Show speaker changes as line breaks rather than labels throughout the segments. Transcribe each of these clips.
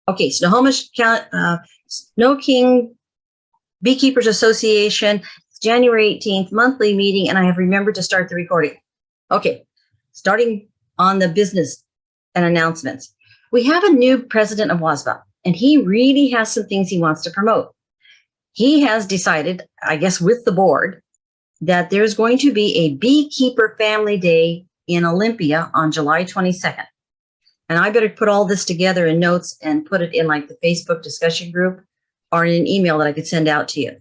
Okay, SnoKing Beekeepers Association, January 18th, monthly meeting, and I have remembered to start the recording. Okay, starting on the business and announcements. We have a new president of WASBA, and he really has some things he wants to promote. He has decided, I guess with the board, that there's going to be a Beekeeper Family Day in Olympia on July 22nd. And I better put all this together in notes and put it in like the Facebook discussion group or in an email that I could send out to you.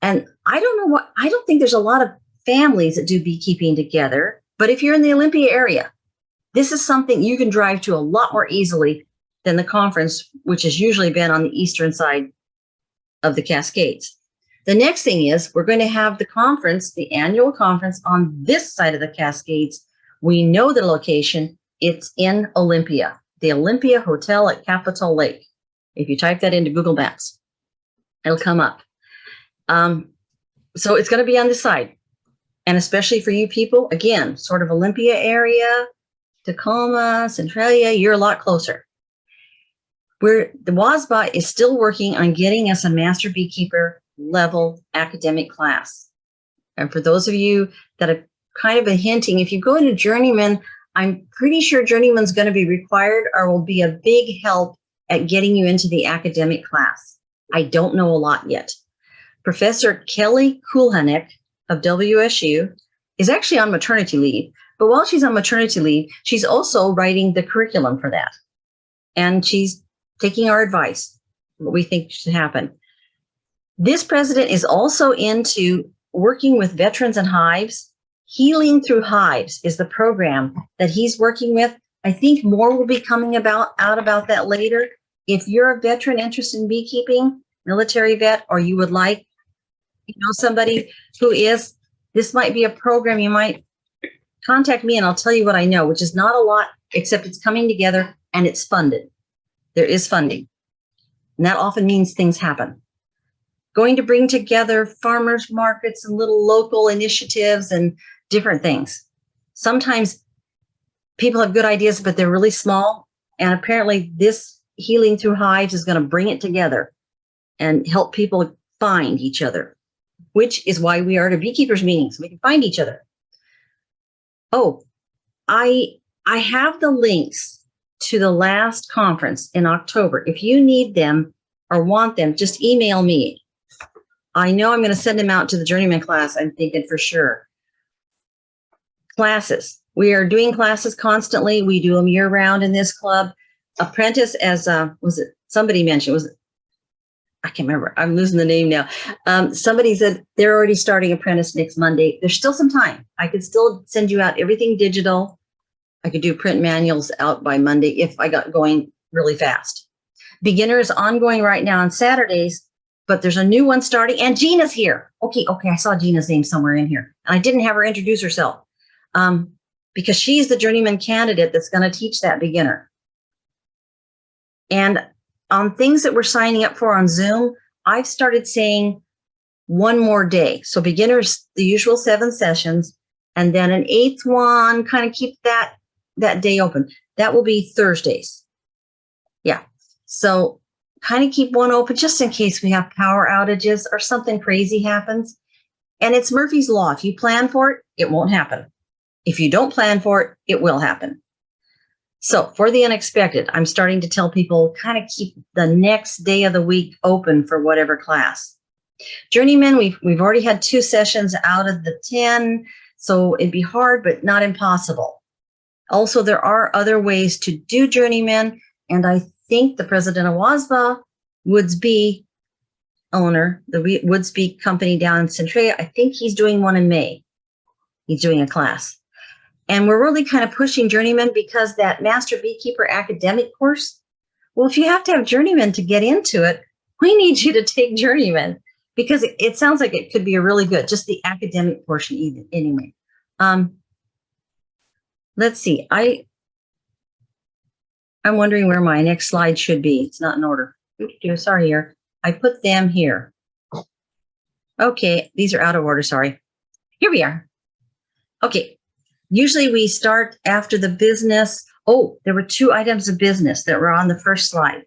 And I don't think there's a lot of families that do beekeeping together, but if you're in the Olympia area, this is something you can drive to a lot more easily than the conference, which has usually been on the eastern side of the Cascades. The next thing is we're going to have the conference, the annual conference on this side of the Cascades. We know the location. It's in Olympia, the Olympia Hotel at Capitol Lake. If you type that into Google Maps, it'll come up. So it's going to be on this side. And especially for you people, again, sort of Olympia area, Tacoma, Centralia, you're a lot closer. The WASBA is still working on getting us a master beekeeper level academic class. And for those of you that have kind of been hinting, if you go into Journeyman, I'm pretty sure Journeyman's going to be required or will be a big help at getting you into the academic class. I don't know a lot yet. Professor Kelly Kulhanek of WSU is actually on maternity leave, but while she's on maternity leave, she's also writing the curriculum for that. And she's taking our advice, what we think should happen. This president is also into working with veterans and hives. Healing Through Hives is the program that he's working with. I think more will be coming out about that later. If you're a veteran interested in beekeeping, military vet, or you would like, somebody who is, this might be a program you might contact me and I'll tell you what I know, which is not a lot, except it's coming together and it's funded. There is funding. And that often means things happen. Going to bring together farmers markets and little local initiatives and different things. Sometimes people have good ideas, but they're really small. And apparently this Healing Through Hives is going to bring it together and help people find each other, which is why we are at a beekeepers meeting, so we can find each other. Oh, I have the links to the last conference in October. If you need them or want them, just email me. I know I'm going to send them out to the Journeyman class, I'm thinking for sure. Classes. We are doing classes constantly. We do them year round in this club. Apprentice, as was it somebody mentioned, was it, I can't remember. I'm losing the name now. Somebody said they're already starting apprentice next Monday. There's still some time. I could still send you out everything digital. I could do print manuals out by Monday if I got going really fast. Beginner is ongoing right now on Saturdays, but there's a new one starting, and Gina's here. Okay, I saw Gina's name somewhere in here. And I didn't have her introduce herself because she's the Journeyman candidate that's going to teach that beginner. And on things that we're signing up for on Zoom, I've started saying one more day. So beginners, the usual 7 sessions, and then an 8th one, kind of keep that day open. That will be Thursdays. Yeah. So kind of keep one open just in case we have power outages or something crazy happens. And it's Murphy's Law. If you plan for it, it won't happen. If you don't plan for it, it will happen. So for the unexpected, I'm starting to tell people kind of keep the next day of the week open for whatever class. Journeyman, we've already had 2 sessions out of the 10, so it'd be hard, but not impossible. Also, there are other ways to do Journeyman, and I think the president of WASBA, Woods Bee owner, the Woods Bee company down in Centralia, I think he's doing one in May. He's doing a class. And we're really kind of pushing Journeyman because that Master Beekeeper academic course, well, if you have to have Journeyman to get into it, we need you to take Journeyman because it sounds like it could be a really good, just the academic portion even, anyway. Let's see. I'm wondering where my next slide should be. It's not in order. Sorry here. I put them here. Okay, these are out of order, sorry. Here we are. Okay. Usually we start after the business. Oh, there were 2 items of business that were on the first slide.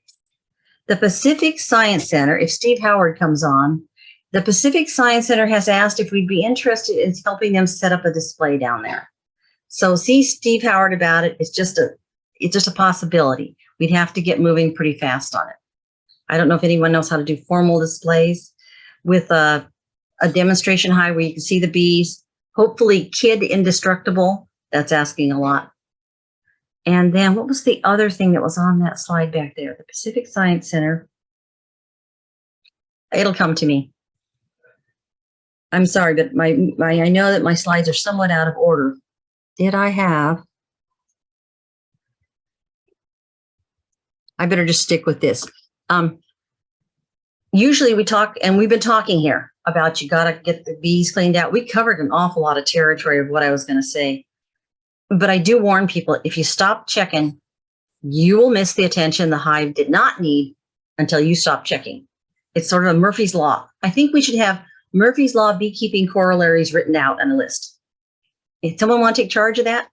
The Pacific Science Center, if Steve Howard comes on, the Pacific Science Center has asked if we'd be interested in helping them set up a display down there. So see Steve Howard about it. It's just a possibility. We'd have to get moving pretty fast on it. I don't know if anyone knows how to do formal displays with a demonstration hive where you can see the bees, hopefully kid indestructible. That's asking a lot. And then what was the other thing that was on that slide back there? The Pacific Science Center. It'll come to me. I'm sorry, but I know that my slides are somewhat out of order. Did I have? I better just stick with this. Usually we talk, and we've been talking here about you got to get the bees cleaned out. We covered an awful lot of territory of what I was going to say. But I do warn people, if you stop checking, you will miss the attention the hive did not need until you stop checking. It's sort of a Murphy's Law. I think we should have Murphy's Law beekeeping corollaries written out on a list. If someone want to take charge of that?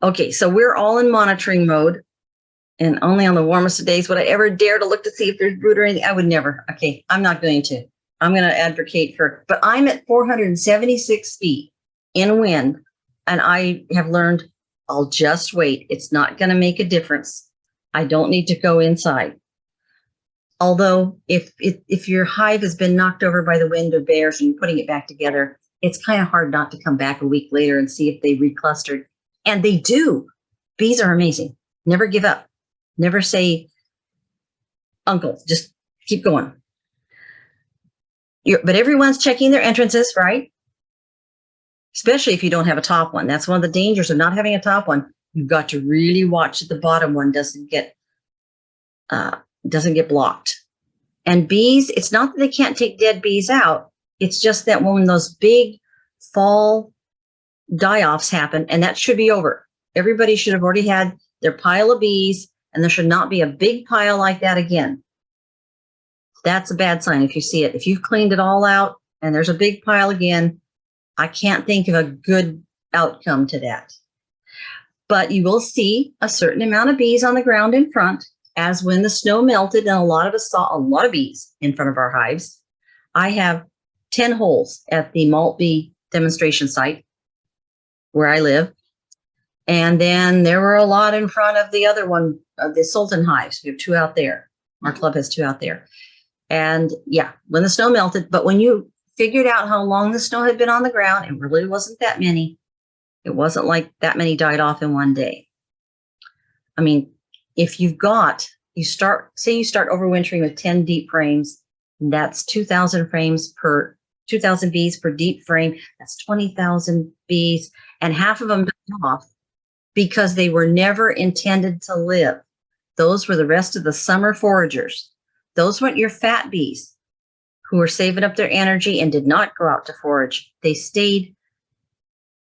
Okay, so we're all in monitoring mode. And only on the warmest of days would I ever dare to look to see if there's brood or anything. I would never. Okay, I'm not going to. I'm going to advocate for, but I'm at 476 feet in wind, and I have learned I'll just wait. It's not going to make a difference. I don't need to go inside. Although if your hive has been knocked over by the wind or bears and you're putting it back together, it's kind of hard not to come back a week later and see if they reclustered. And they do. Bees are amazing. Never give up. Never say, uncle, just keep going. But everyone's checking their entrances, right? Especially if you don't have a top one. That's one of the dangers of not having a top one. You've got to really watch that the bottom one doesn't get blocked. And bees, it's not that they can't take dead bees out. It's just that when those big fall die-offs happen, and that should be over. Everybody should have already had their pile of bees, and there should not be a big pile like that again. That's a bad sign if you see it. If you've cleaned it all out and there's a big pile again, I can't think of a good outcome to that. But you will see a certain amount of bees on the ground in front, as when the snow melted and a lot of us saw a lot of bees in front of our hives. I have 10 holes at the malt bee demonstration site where I live. And then there were a lot in front of the other one, the Sultan hives. We have 2 out there. Our club has 2 out there. And yeah, when the snow melted, but when you figured out how long the snow had been on the ground, it really wasn't that many. It wasn't like that many died off in one day. I mean, if you start overwintering with 10 deep frames, that's 2,000 frames per 2,000 bees per deep frame. That's 20,000 bees, and half of them died off because they were never intended to live. Those were the rest of the summer foragers. Those weren't your fat bees who were saving up their energy and did not go out to forage. They stayed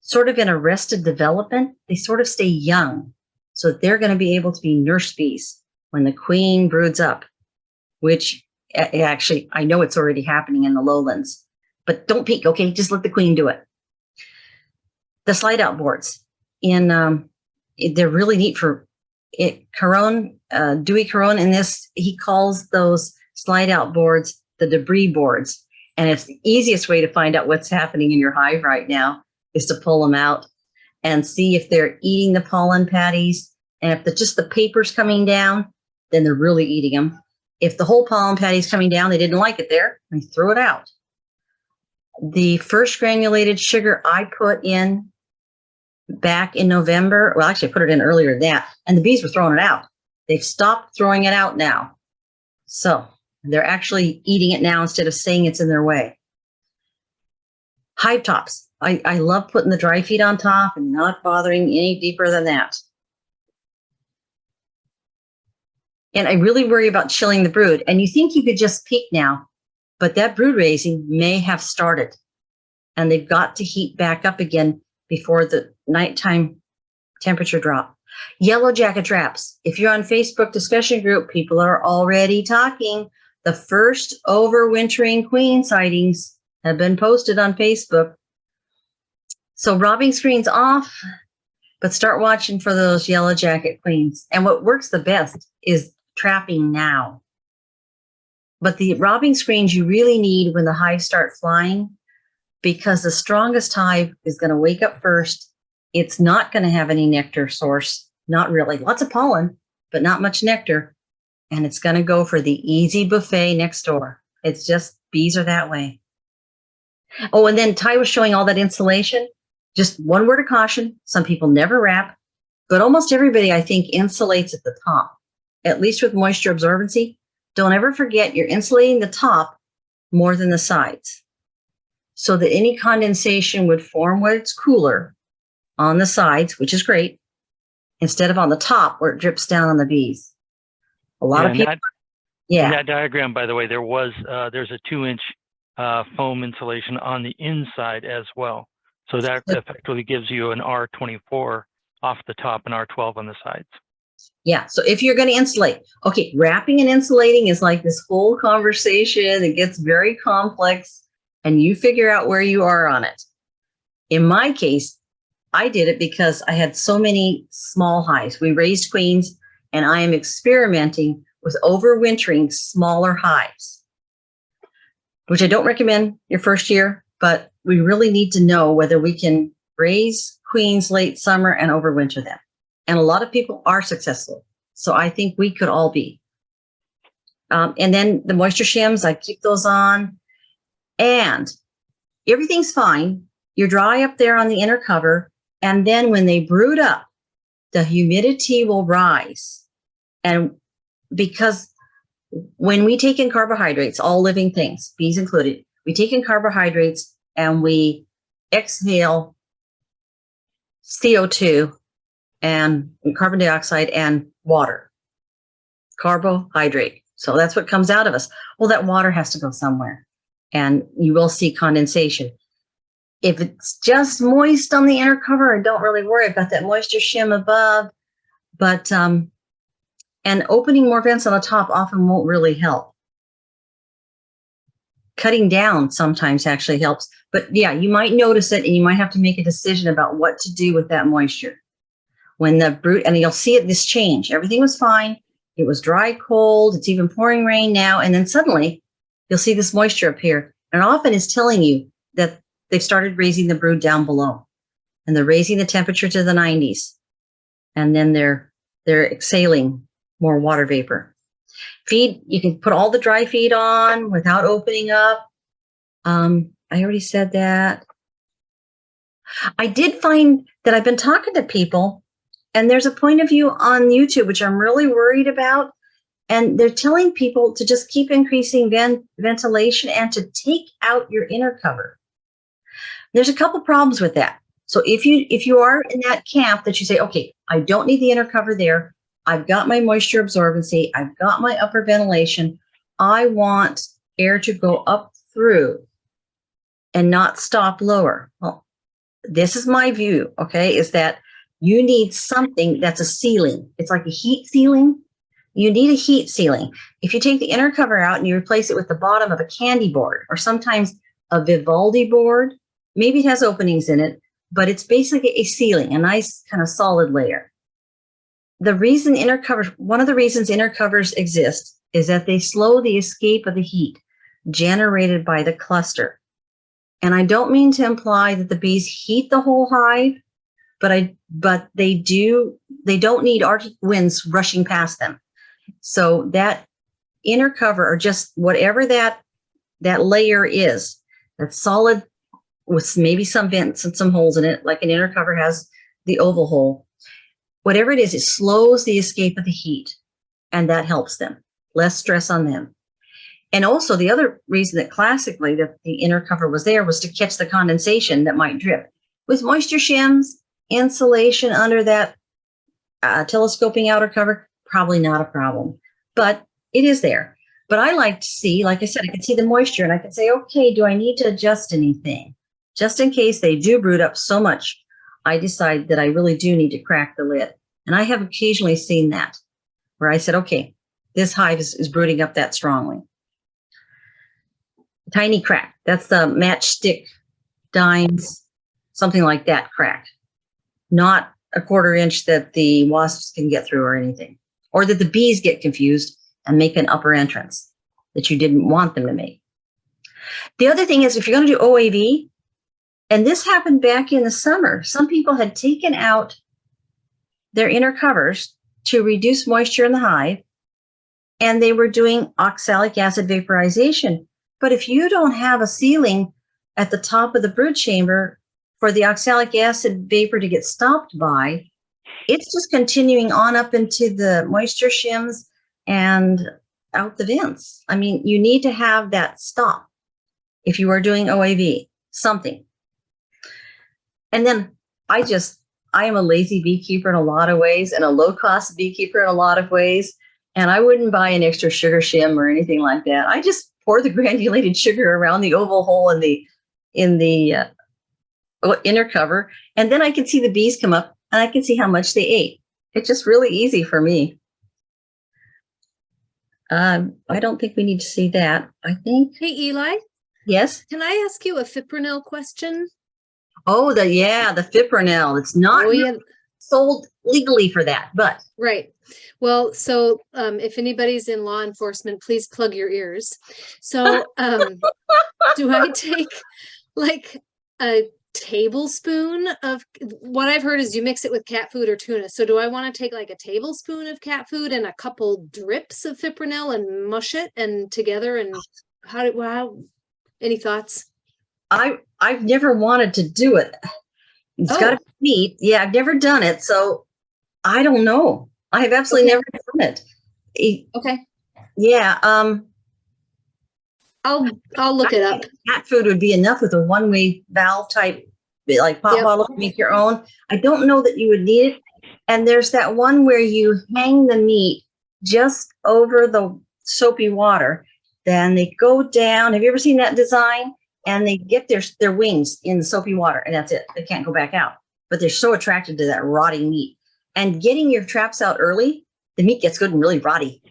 sort of in arrested development. They sort of stay young so that they're going to be able to be nurse bees when the queen broods up, which actually, I know it's already happening in the lowlands, but don't peek, okay? Just let the queen do it. The slide out boards, they're really neat for it. Dewey Caron in this, he calls those slide out boards the debris boards. And it's the easiest way to find out what's happening in your hive right now is to pull them out and see if they're eating the pollen patties. And if just the paper's coming down, then they're really eating them. If the whole pollen patty's coming down, they didn't like it there, they threw it out. The first granulated sugar I put in back in November, well, actually I put it in earlier than that, and the bees were throwing it out. They've stopped throwing it out now. So they're actually eating it now instead of saying it's in their way. Hive tops. I love putting the dry feed on top and not bothering any deeper than that. And I really worry about chilling the brood. And you think you could just peek now, but that brood raising may have started. And they've got to heat back up again before the nighttime temperature drop. Yellow jacket traps. If you're on Facebook discussion group, people are already talking. The first overwintering queen sightings have been posted on Facebook. So robbing screens off, but start watching for those yellow jacket queens. And what works the best is trapping now. But the robbing screens you really need when the hives start flying, because the strongest hive is going to wake up first. It's not going to have any nectar source, not really. Lots of pollen, but not much nectar. And it's going to go for the easy buffet next door. It's just, bees are that way. Oh, and then Ty was showing all that insulation. Just one word of caution. Some people never wrap, but almost everybody, I think, insulates at the top, at least with moisture absorbency. Don't ever forget you're insulating the top more than the sides, so that any condensation would form where it's cooler on the sides, which is great, instead of on the top where it drips down on the bees. A lot of people.
In that diagram, by the way, there's a 2-inch foam insulation on the inside as well. So that effectively gives you an R24 off the top and R12 on the sides.
Yeah, so if you're going to insulate, okay, wrapping and insulating is like this whole conversation. It gets very complex, and you figure out where you are on it. In my case, I did it because I had so many small hives. We raised queens, and I am experimenting with overwintering smaller hives, which I don't recommend your first year, but we really need to know whether we can raise queens late summer and overwinter them. And a lot of people are successful. So I think we could all be. And then the moisture shims, I keep those on. And everything's fine. You're dry up there on the inner cover. And then when they brood up, the humidity will rise. And because when we take in carbohydrates, all living things, bees included, we take in carbohydrates and we exhale CO2 and carbon dioxide and water, carbohydrate. So that's what comes out of us. Well, that water has to go somewhere, and you will see condensation. If it's just moist on the inner cover, I don't really worry about that moisture shim above, but, and opening more vents on the top often won't really help. Cutting down sometimes actually helps, but yeah, you might notice it, and you might have to make a decision about what to do with that moisture. When the brood, and you'll see it, this change. Everything was fine. It was dry, cold. It's even pouring rain now. And then suddenly you'll see this moisture appear. And it often is telling you that they've started raising the brood down below, and they're raising the temperature to the 90s. And then they're exhaling more water vapor. Feed, you can put all the dry feed on without opening up. I already said that. I did find that I've been talking to people, and there's a point of view on YouTube, which I'm really worried about. And they're telling people to just keep increasing ventilation and to take out your inner cover. There's a couple problems with that. So if you are in that camp that you say, okay, I don't need the inner cover there. I've got my moisture absorbency. I've got my upper ventilation. I want air to go up through and not stop lower. Well, this is my view, okay, is that you need something that's a ceiling. It's like a heat ceiling. You need a heat ceiling. If you take the inner cover out and you replace it with the bottom of a candy board, or sometimes a Vivaldi board, maybe it has openings in it, but it's basically a ceiling, a nice kind of solid layer. The reason inner covers, one of the reasons inner covers exist is that they slow the escape of the heat generated by the cluster. And I don't mean to imply that the bees heat the whole hive, but they don't need Arctic winds rushing past them. So that inner cover, or just whatever that layer is, that's solid with maybe some vents and some holes in it, like an inner cover has the oval hole. Whatever it is, it slows the escape of the heat, and that helps them. Less stress on them. And also the other reason that classically that the inner cover was there was to catch the condensation that might drip. With moisture shims, insulation under that telescoping outer cover, probably not a problem, but it is there. But I like to see, like I said, I can see the moisture, and I can say, okay, do I need to adjust anything? Just in case they do brood up so much, I decide that I really do need to crack the lid. And I have occasionally seen that, where I said, okay, this hive is brooding up that strongly. Tiny crack, that's the matchstick dimes, something like that crack. Not a 1/4 inch that the wasps can get through or anything. or that the bees get confused and make an upper entrance that you didn't want them to make. The other thing is, if you're going to do OAV, and this happened back in the summer, some people had taken out their inner covers to reduce moisture in the hive, and they were doing oxalic acid vaporization. But if you don't have a ceiling at the top of the brood chamber for the oxalic acid vapor to get stopped by, it's just continuing on up into the moisture shims and out the vents. I mean, you need to have that stop if you are doing OAV, something. And then I am a lazy beekeeper in a lot of ways and a low-cost beekeeper in a lot of ways. And I wouldn't buy an extra sugar shim or anything like that. I just pour the granulated sugar around the oval hole in the inner cover, and then I can see the bees come up and I can see how much they ate. It's just really easy for me. I don't think we need to see that. I think.
Hey, Eli.
Yes.
Can I ask you a fipronil question?
Oh, the fipronil. It's not sold legally for that, but.
Right. Well, so if anybody's in law enforcement, please plug your ears. So do I take like a tablespoon of, what I've heard is you mix it with cat food or tuna. So do I want to take like a tablespoon of cat food and a couple drips of fipronil and mush it and together? And how any thoughts?
I've never wanted to do it. It's got to be meat. Yeah, I've never done it, so I don't know. I have absolutely never done it.
Okay.
Yeah.
I'll look it up.
Cat food would be enough with a one-way valve type, like pop bottle to make your own. I don't know that you would need it. And there's that one where you hang the meat just over the soapy water. Then they go down. Have you ever seen that design? And they get their wings in the soapy water, and that's it. They can't go back out. But they're so attracted to that rotting meat. And getting your traps out early, the meat gets good and really rotty.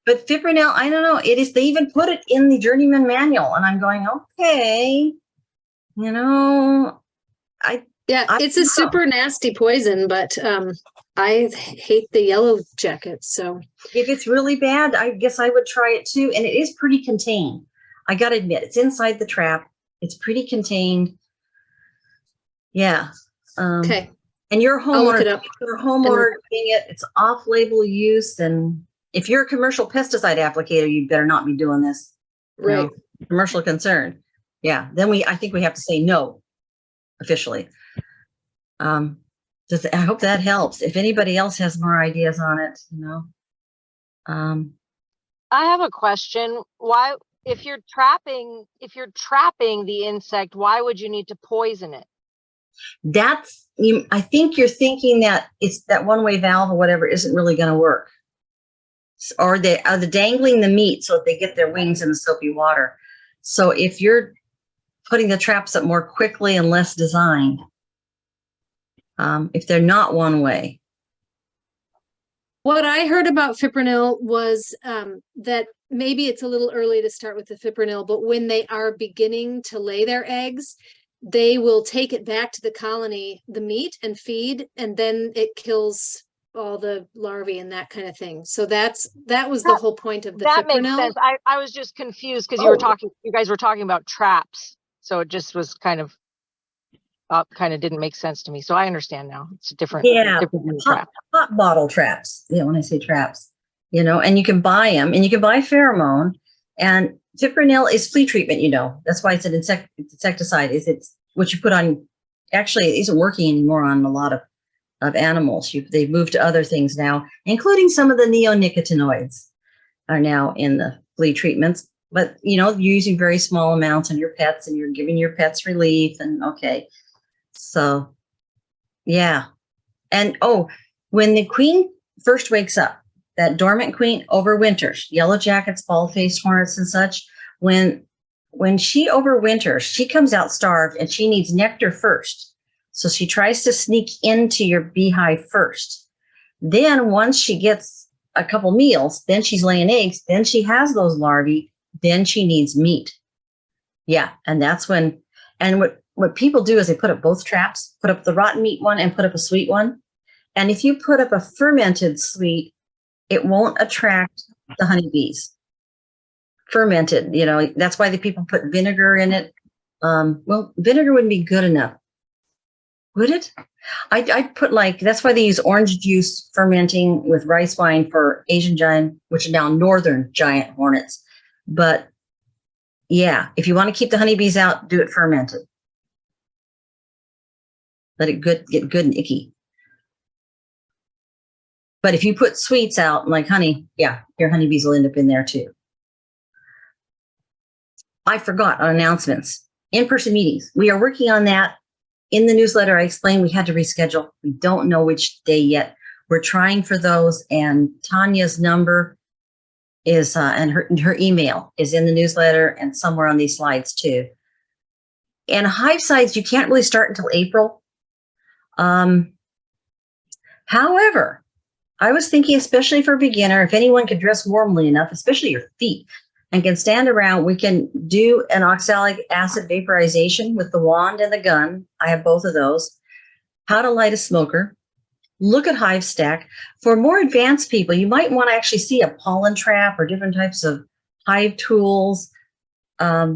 But fipronil, I don't know. It is. They even put it in the journeyman manual, and I'm going, okay,
it's a super nasty poison, but I hate the yellow jackets. So
if it's really bad, I guess I would try it too. And it is pretty contained. I got to admit, it's inside the trap. It's pretty contained. Yeah.
Okay.
And your homeowner, doing it, it's off-label use. And if you're a commercial pesticide applicator, you better not be doing this.
Right.
Commercial concern. Yeah. Then I think we have to say no officially. I hope that helps. If anybody else has more ideas on it,
I have a question. Why, if you're trapping the insect, why would you need to poison it?
I think you're thinking that it's that one-way valve or whatever isn't really going to work. Or they are dangling the meat so that they get their wings in the soapy water. So if you're putting the traps up more quickly and less designed, if they're not one way.
What I heard about fipronil was that maybe it's a little early to start with the fipronil, but when they are beginning to lay their eggs, they will take it back to the colony, the meat, and feed, and then it kills all the larvae and that kind of thing. So that was the whole point of the
that
fipronil.
Makes sense. I was just confused because you guys were talking about traps, so it just was kind of didn't make sense to me. So I understand now. It's a different trap.
Hot bottle traps. Yeah, when I say traps, and you can buy them, and you can buy pheromone, and fipronil is flea treatment. That's why it's an insecticide. It's what you put on. Actually, it isn't working anymore on a lot of animals. They've moved to other things now, including some of the neonicotinoids are now in the flea treatments. But you're using very small amounts on your pets, and you're giving your pets relief. And okay. So, yeah. And, when the queen first wakes up, that dormant queen overwinters, yellow jackets, bald-faced hornets and such. When she overwinters, she comes out starved and she needs nectar first. So she tries to sneak into your beehive first. Then once she gets a couple meals, then she's laying eggs, then she has those larvae, then she needs meat. Yeah, and that's when, and what people do is they put up both traps, put up the rotten meat one and put up a sweet one. And if you put up a fermented sweet, it won't attract the honeybees. Fermented, that's why the people put vinegar in it. Well, vinegar wouldn't be good enough. Would it? I'd put that's why they use orange juice fermenting with rice wine for Asian giant, which are now northern giant hornets. But yeah, if you want to keep the honeybees out, do it fermented. Let it get good and icky. But if you put sweets out like honey, yeah, your honeybees will end up in there too. I forgot on announcements. In-person meetings. We are working on that. In the newsletter, I explained we had to reschedule. We don't know which day yet. We're trying for those, and Tanya's number is, and her email is in the newsletter and somewhere on these slides too. And hive sites, you can't really start until April. However, I was thinking, especially for a beginner, if anyone could dress warmly enough, especially your feet, and can stand around, we can do an oxalic acid vaporization with the wand and the gun. I have both of those. How to light a smoker. Look at hive stack. For more advanced people, you might want to actually see a pollen trap or different types of hive tools. I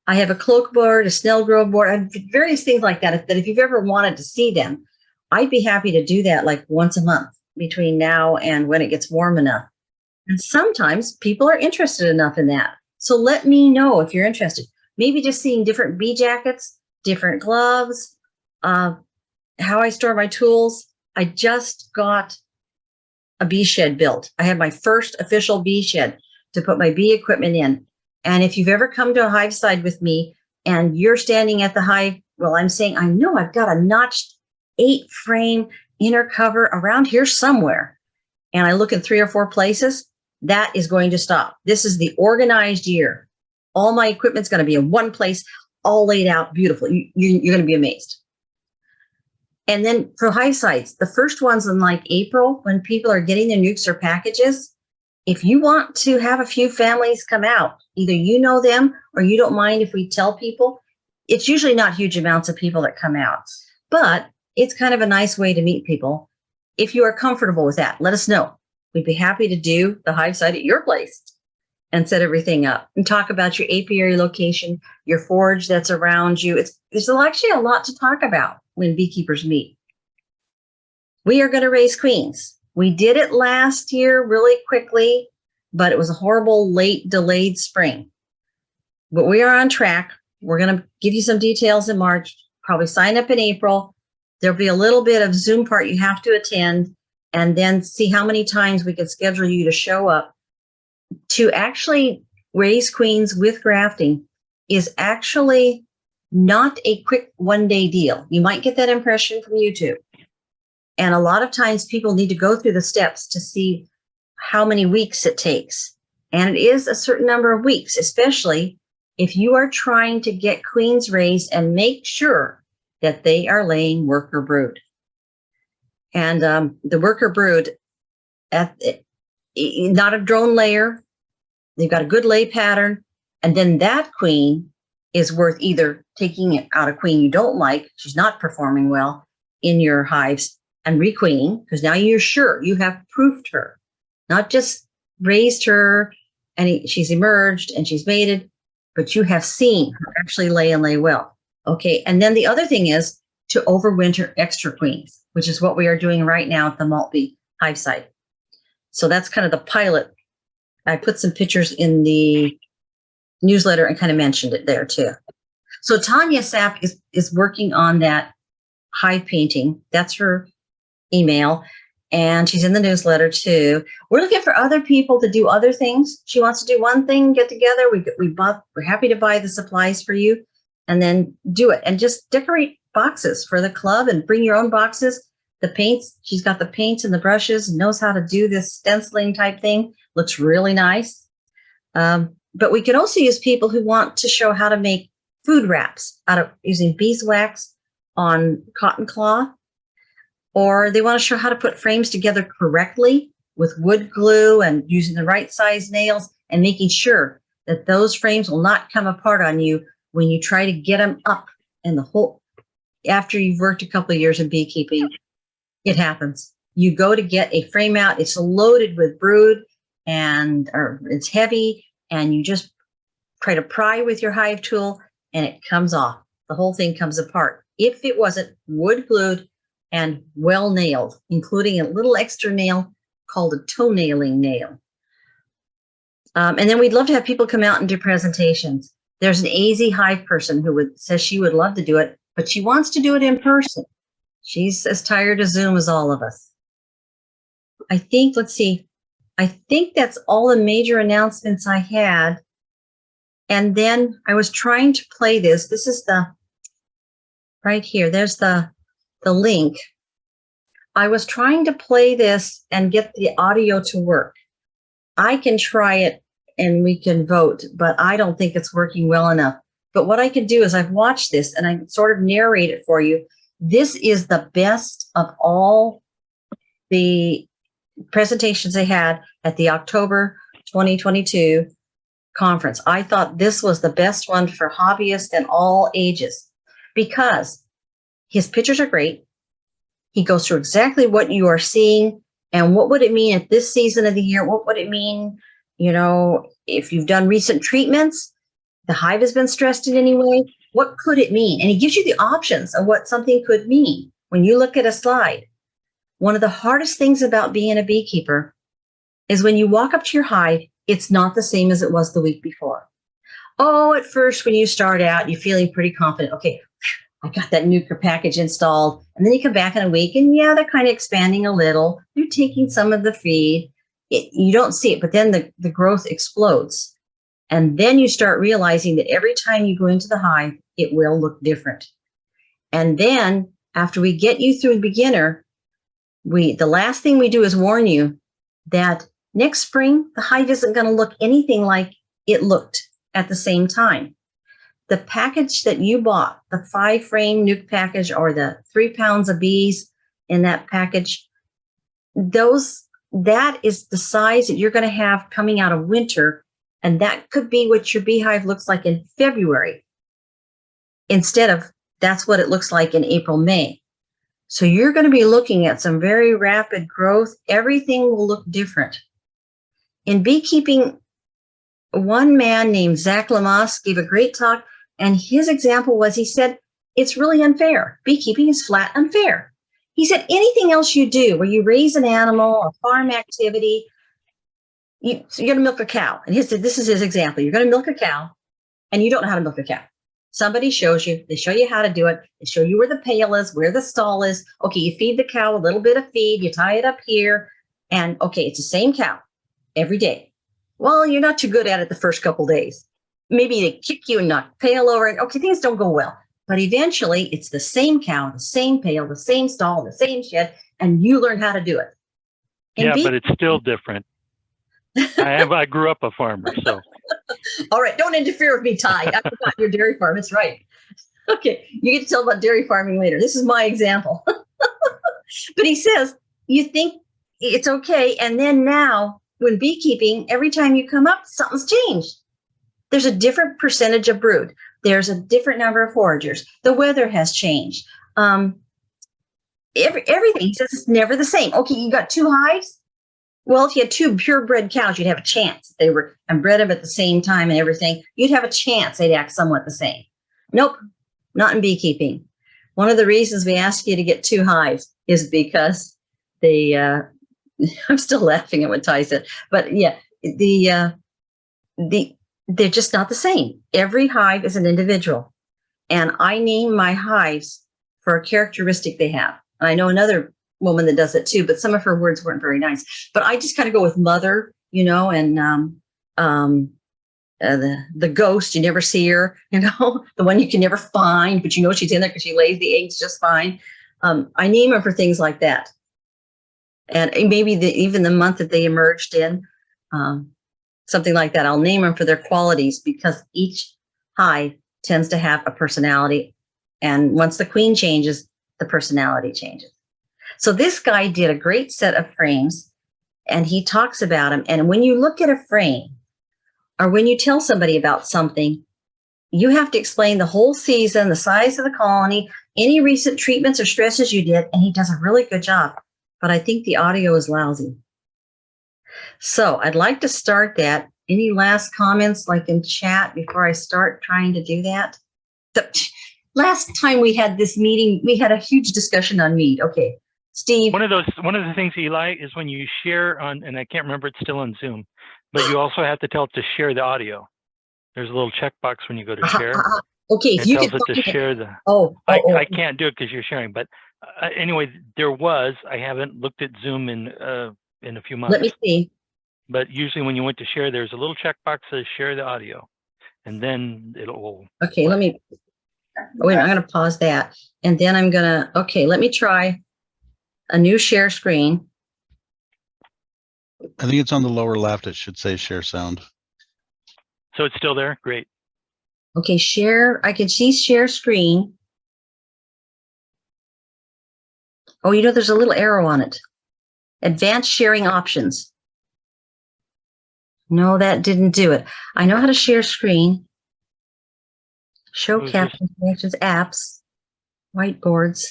have a cloak board, a snail grove board, and various things like that. That if you've ever wanted to see them, I'd be happy to do that like once a month between now and when it gets warm enough. And sometimes people are interested enough in that. So let me know if you're interested. Maybe just seeing different bee jackets, different gloves, how I store my tools. I just got a bee shed built. I had my first official bee shed to put my bee equipment in. And if you've ever come to a hive side with me and you're standing at the hive, well, I'm saying, I know I've got a notched 8-frame inner cover around here somewhere. And I look in 3 or 4 places, that is going to stop. This is the organized year. All my equipment's going to be in one place, all laid out beautiful. You're going to be amazed. And then for hive sites, the first ones in like April, when people are getting their nukes or packages, if you want to have a few families come out, either you know them or you don't mind if we tell people, it's usually not huge amounts of people that come out, but it's kind of a nice way to meet people. If you are comfortable with that, let us know. We'd be happy to do the hive site at your place and set everything up and talk about your apiary location, your forage that's around you. There's actually a lot to talk about when beekeepers meet. We are going to raise queens. We did it last year really quickly, but it was a horrible, late, delayed spring. But we are on track. We're going to give you some details in March, probably sign up in April. There'll be a little bit of Zoom part you have to attend, and then see how many times we can schedule you to show up. To actually raise queens with grafting is actually not a quick one-day deal. You might get that impression from YouTube. And a lot of times people need to go through the steps to see how many weeks it takes. And it is a certain number of weeks, especially if you are trying to get queens raised and make sure that they are laying worker brood. And the worker brood, not a drone layer, they've got a good lay pattern, and then that queen is worth either taking out a queen you don't like, she's not performing well in your hives, and requeening, because now you're sure you have proofed her, not just raised her and she's emerged and she's mated, but you have seen her actually lay and lay well. Okay, and then the other thing is to overwinter extra queens, which is what we are doing right now at the Maltby hive site. So that's kind of the pilot. I put some pictures in the newsletter and kind of mentioned it there too. So Tanya Sapp is working on that hive painting. That's her email, and she's in the newsletter too. We're looking for other people to do other things. She wants to do one thing, get together. We're happy to buy the supplies for you and then do it, and just decorate boxes for the club and bring your own boxes. The paints, she's got the paints and the brushes, knows how to do this stenciling type thing. Looks really nice. But we can also use people who want to show how to make food wraps out of using beeswax on cotton cloth, or they want to show how to put frames together correctly with wood glue and using the right size nails and making sure that those frames will not come apart on you when you try to get them up. And the whole, after you've worked a couple of years in beekeeping, it happens. you go to get a frame out, it's loaded with brood or it's heavy, and you just try to pry with your hive tool and it comes off. The whole thing comes apart. If it wasn't wood glued and well nailed, including a little extra nail called a toenailing nail. And then we'd love to have people come out and do presentations. There's an AZ Hive person who says she would love to do it, but she wants to do it in person. She's as tired of Zoom as all of us. I think that's all the major announcements I had. And then I was trying to play this. This is right here. There's the link. I was trying to play this and get the audio to work. I can try it and we can vote, but I don't think it's working well enough. But what I can do is I've watched this and I sort of narrate it for you. This is the best of all the presentations they had at the October 2022 conference. I thought this was the best one for hobbyists and all ages because his pictures are great. He goes through exactly what you are seeing and what would it mean at this season of the year? What would it mean, if you've done recent treatments, the hive has been stressed in any way, what could it mean? And he gives you the options of what something could mean when you look at a slide. One of the hardest things about being a beekeeper is when you walk up to your hive, it's not the same as it was the week before. Oh, at first, when you start out, you're feeling pretty confident. Okay, I got that new package installed. And then you come back in a week and yeah, they're kind of expanding a little. You're taking some of the feed. You don't see it, but then the growth explodes. And then you start realizing that every time you go into the hive, it will look different. And then after we get you through beginner, the last thing we do is warn you that next spring, the hive isn't going to look anything like it looked at the same time. The package that you bought, the 5-frame nuke package or the 3 pounds of bees in that package, that is the size that you're going to have coming out of winter. And that could be what your beehive looks like in February. Instead of that's what it looks like in April, May. So you're going to be looking at some very rapid growth. Everything will look different. In beekeeping, one man named Zach Lamas gave a great talk, and his example was, he said, it's really unfair. Beekeeping is flat unfair. He said, anything else you do where you raise an animal or farm activity, you're going to milk a cow. And this is his example. You're going to milk a cow, and you don't know how to milk a cow. Somebody shows you, they show you how to do it. They show you where the pail is, where the stall is. Okay, you feed the cow a little bit of feed, you tie it up here, and okay, it's the same cow every day. Well, you're not too good at it the first couple days. Maybe they kick you and knock the pail over, and okay, things don't go well. But eventually, it's the same cow, the same pail, the same stall, the same shed, and you learn how to do it.
But it's still different. I grew up a farmer, so.
All right, don't interfere with me, Ty. I forgot your dairy farm. That's right. Okay, you get to tell about dairy farming later. This is my example. But he says, you think it's okay, and then now, when beekeeping, every time you come up, something's changed. There's a different percentage of brood. There's a different number of foragers. The weather has changed. Everything. He says it's never the same. Okay, you got 2 hives. Well, if you had 2 purebred cows, you'd have a chance. They were and bred them at the same time and everything. You'd have a chance they'd act somewhat the same. Nope, not in beekeeping. One of the reasons we ask you to get 2 hives is because I'm still laughing at what Ty said, but yeah, they're just not the same. Every hive is an individual, and I name my hives for a characteristic they have. And I know another woman that does it too, but some of her words weren't very nice. But I just kind of go with mother, and the ghost, you never see her, the one you can never find, but she's in there because she lays the eggs just fine. I name them for things like that. And maybe even the month that they emerged in, something like that. I'll name them for their qualities because each hive tends to have a personality. And once the queen changes, the personality changes. So this guy did a great set of frames, and he talks about them. And when you look at a frame, or when you tell somebody about something, you have to explain the whole season, the size of the colony, any recent treatments or stresses you did, and he does a really good job. but I think the audio is lousy. So I'd like to start that. Any last comments like in chat before I start trying to do that? Last time we had this meeting, we had a huge discussion on meat. Okay, Steve.
One of the things, Eli, is when you share on, and I can't remember, it's still on Zoom, but you also have to tell it to share the audio. There's a little checkbox when you go to share.
Okay, if you
tells
can
it to share the. I can't do it because you're sharing, but anyway, I haven't looked at Zoom in a few months.
Let me see.
But usually when you went to share, there's a little checkbox that says share the audio, and then it'll.
Okay, let me. Wait, I'm going to pause that, and then I'm going to. Okay, let me try a new share screen.
I think it's on the lower left. It should say share sound.
So it's still there? Great.
Okay, share. I can see share screen. Oh, there's a little arrow on it. Advanced sharing options. No, that didn't do it. I know how to share screen. Show captions, connections, apps, whiteboards.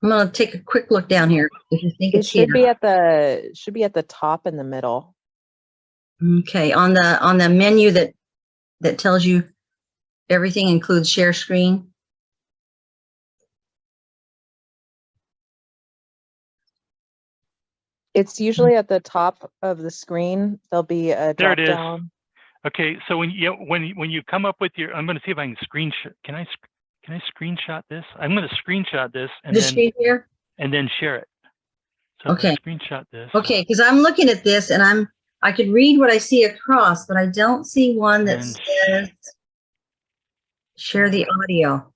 I'm going to take a quick look down here. If you think
it should be at the top in the middle.
Okay, on the menu that tells you everything includes share screen.
It's usually at the top of the screen. There'll be a drop down.
Okay, so when you come up with your, I'm going to see if I can screenshot. Can I screenshot this? I'm going to screenshot this and then share it. So
okay.
Screenshot this.
Okay, because I'm looking at this and I could read what I see across, but I don't see one that says share the audio.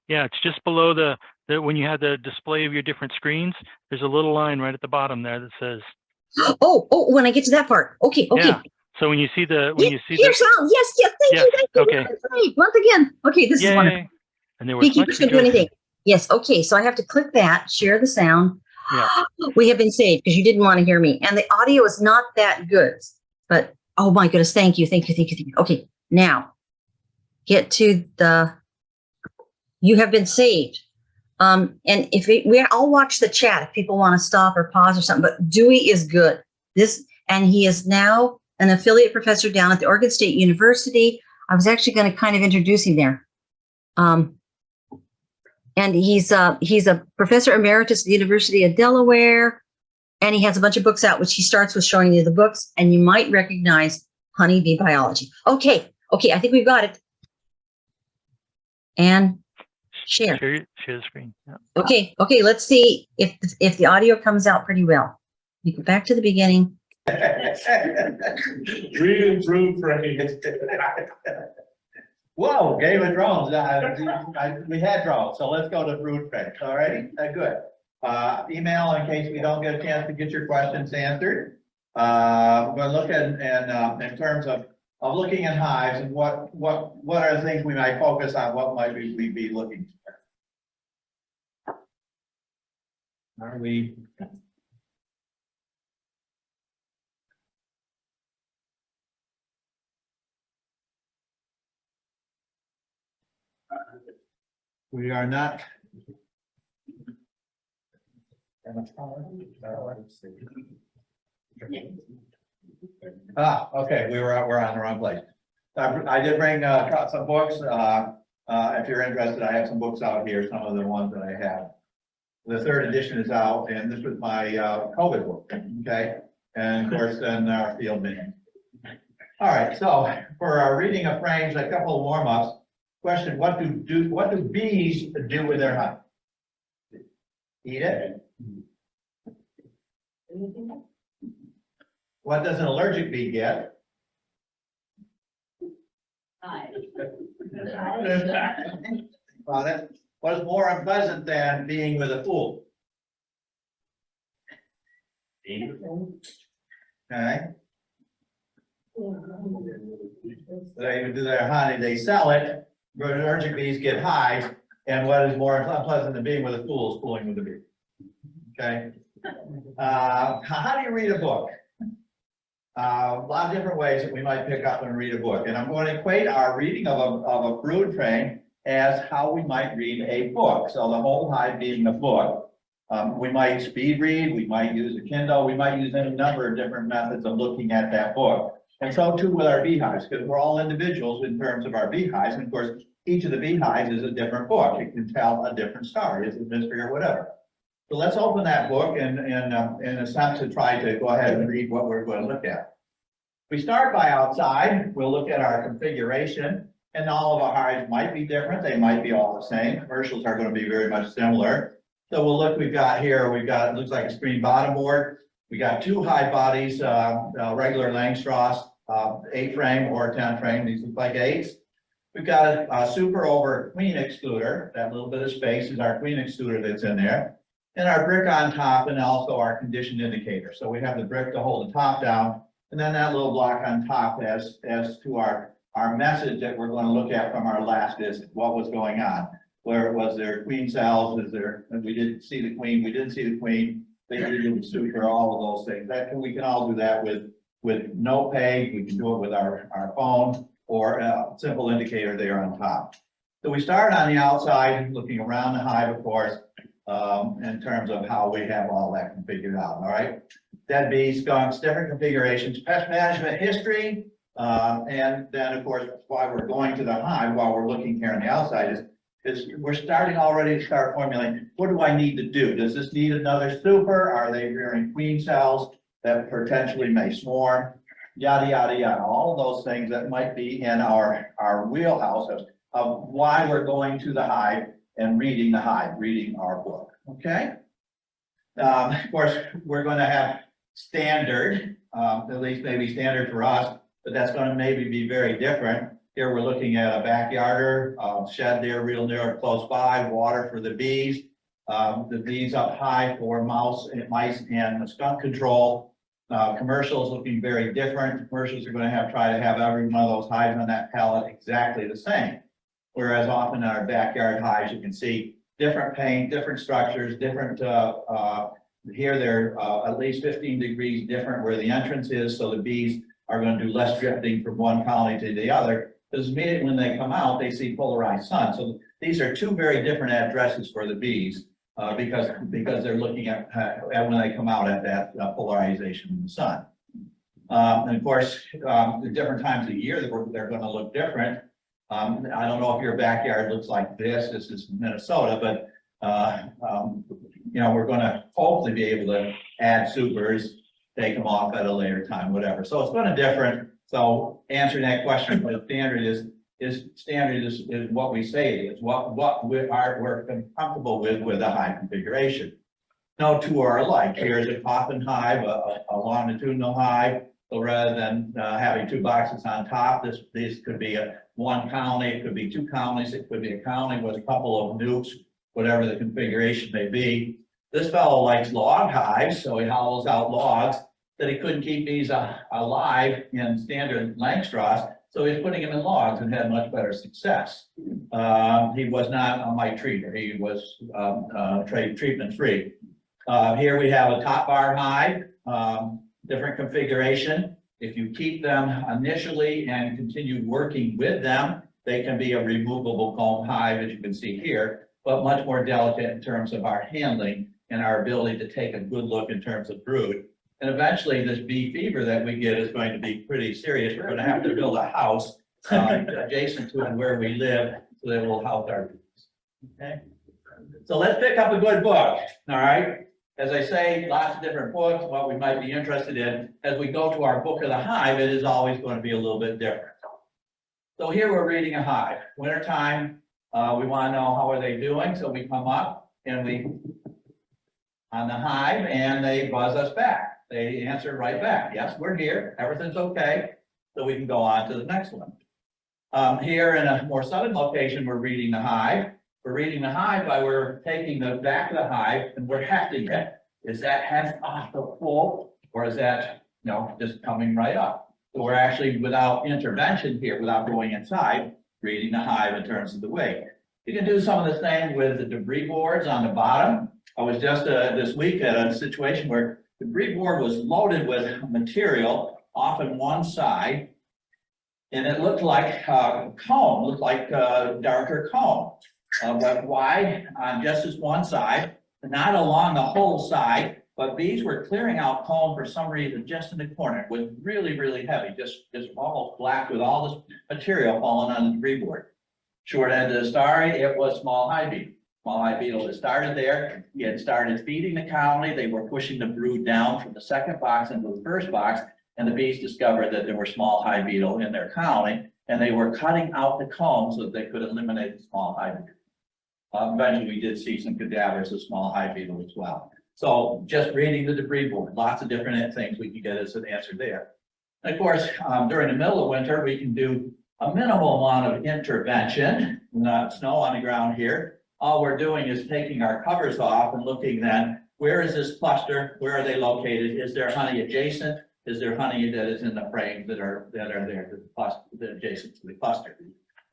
Yeah, it's just below the when you have the display of your different screens. There's a little line right at the bottom there that says.
Oh, when I get to that part. Okay.
Yeah. So when you see the
share sound. Yes, thank you.
Okay.
Once again. Okay, this is wonderful.
And there was
Beekeepers can do anything. Yes. Okay. So I have to click that, share the sound.
Yeah.
We have been saved because you didn't want to hear me. And the audio is not that good, but oh my goodness. Thank you. Okay. Now get to you have been saved. And if I'll watch the chat if people want to stop or pause or something, but Dewey is good. And he is now an affiliate professor down at the Oregon State University. I was actually going to kind of introduce him there. And he's a professor emeritus at the University of Delaware, and he has a bunch of books out, which he starts with showing you the books, and you might recognize honeybee biology. Okay, I think we've got it. And share
the screen. Yeah.
Okay, let's see if the audio comes out pretty well. You go back to the beginning.
Read through Whoa, Game of Thrones. We had drones, so let's go to brood fence. All righty, good. Email in case we don't get a chance to get your questions answered. We're going to look at in terms of looking at hives and what are the things we might focus on. What might we be looking for? Are we? We are not. Okay, we're on the wrong place. I did bring some books. If you're interested, I have some books out here. Some of the ones that I have. The third edition is out, and this was my COVID book. Okay, and of course, then our field meeting. All right, so for our reading of frames, a couple of warm-ups. Question: what do bees do with their honey? Eat it? What does an allergic bee get? What is more unpleasant than being with a fool? Okay. They do their honey, they sell it. But allergic bees get high, and what is more unpleasant than being with a fool is fooling with a bee. Okay. How do you read a book? A lot of different ways that we might pick up and read a book, and I'm going to equate our reading of a brood frame as how we might read a book. So the whole hive being a book. We might speed read, we might use a Kindle, we might use any number of different methods of looking at that book. And so too with our beehives, because we're all individuals in terms of our beehives. And of course, each of the beehives is a different book. It can tell a different story, it's a mystery or whatever. So let's open that book and attempt to try to go ahead and read what we're going to look at. We start by outside, we'll look at our configuration, and all of our hives might be different, they might be all the same. Commercials are going to be very much similar. So we'll look, we've got, it looks like a screen bottom board. We got 2 hive bodies, regular Langstroth, 8 frame or 10 frame, these look like 8s. We've got a super over queen excluder, that little bit of space is our queen excluder that's in there. And our brick on top, and also our condition indicator. So we have the brick to hold the top down, and then that little block on top as to our message that we're going to look at from our last visit. What was going on? Where was there queen cells? Is there, we didn't see the queen, we didn't see the queen, they did the super, all of those things. We can all do that with no peg. We can do it with our phone or a simple indicator there on top. So we start on the outside, looking around the hive, of course, in terms of how we have all that configured out, all right? Dead bees, skunks, different configurations, pest management history, and then, of course, why we're going to the hive while we're looking here on the outside is we're starting already to start formulating, what do I need to do? Does this need another super? Are they rearing queen cells that potentially may swarm? Yada, yada, yada, all of those things that might be in our wheelhouse of why we're going to the hive and reading the hive, reading our book, okay? Of course, we're going to have standard, at least maybe standard for us, but that's going to maybe be very different. Here we're looking at a backyarder, shed there real near close by, water for the bees. The bees up high for mice and skunk control. Commercials looking very different. Commercials are going to try to have every one of those hives on that pallet exactly the same. Whereas often in our backyard hives, you can see different paint, different structures, different, here they're at least 15 degrees different where the entrance is. So the bees are going to do less drifting from one colony to the other. Because immediately when they come out, they see polarized sun. So these are 2 very different addresses for the bees because they're looking at when they come out at that polarization in the sun. And of course, the different times of year they're going to look different. I don't know if your backyard looks like this. This is Minnesota, but you know, we're going to hopefully be able to add supers, take them off at a later time, whatever. So it's going to different. So answering that question, what standard is what we say it is, what we're comfortable with a hive configuration. No 2 are alike. Here's a coffin hive, a longitudinal hive. So rather than having 2 boxes on top, this could be one colony, it could be 2 colonies, it could be a colony with a couple of nukes, whatever the configuration may be. This fellow likes log hives, so he hollows out logs. That he couldn't keep these alive in standard Langstroth, so he's putting them in logs and had much better success. He was not a mite treater, he was treatment free. Here we have a top bar hive, different configuration. If you keep them initially and continue working with them, they can be a removable comb hive, as you can see here, but much more delicate in terms of our handling and our ability to take a good look in terms of brood. And eventually this bee fever that we get is going to be pretty serious. We're going to have to build a house adjacent to where we live so that we'll house our bees. Okay. So let's pick up a good book. All right. As I say, lots of different books, what we might be interested in. As we go to our book of the hive, it is always going to be a little bit different. So here we're reading a hive. Wintertime, we want to know how are they doing. So we come up and we on the hive and they buzz us back. They answer right back. Yes, we're here. Everything's okay. So we can go on to the next one. Here in a more southern location, we're reading the hive. We're reading the hive by we're taking the back of the hive and we're hefting it. Is that heft off the full or is that, you know, just coming right up? So we're actually without intervention here, without going inside, reading the hive in terms of the weight. You can do some of the same with the debris boards on the bottom. I was just this week at a situation where the debris board was loaded with material off on one side, and it looked like comb, looked like darker comb. But why on just this one side? not along the whole side, but bees were clearing out comb for some reason just in the corner. It was really, really heavy, just almost black with all this material falling on the debris board. Short end of the story, it was small hive beetle. Small hive beetle that started there. He had started feeding the colony. They were pushing the brood down from the second box into the first box, and the bees discovered that there were small hive beetle in their colony, and they were cutting out the comb so that they could eliminate the small hive beetle. Eventually, we did see some cadavers of small hive beetle as well. So just reading the debris board, lots of different things we can get as an answer there. And of course, during the middle of winter, we can do a minimal amount of intervention, not snow on the ground here. All we're doing is taking our covers off and looking then, where is this cluster? Where are they located? Is there honey adjacent? Is there honey that is in the frames that are there, that adjacent to the cluster?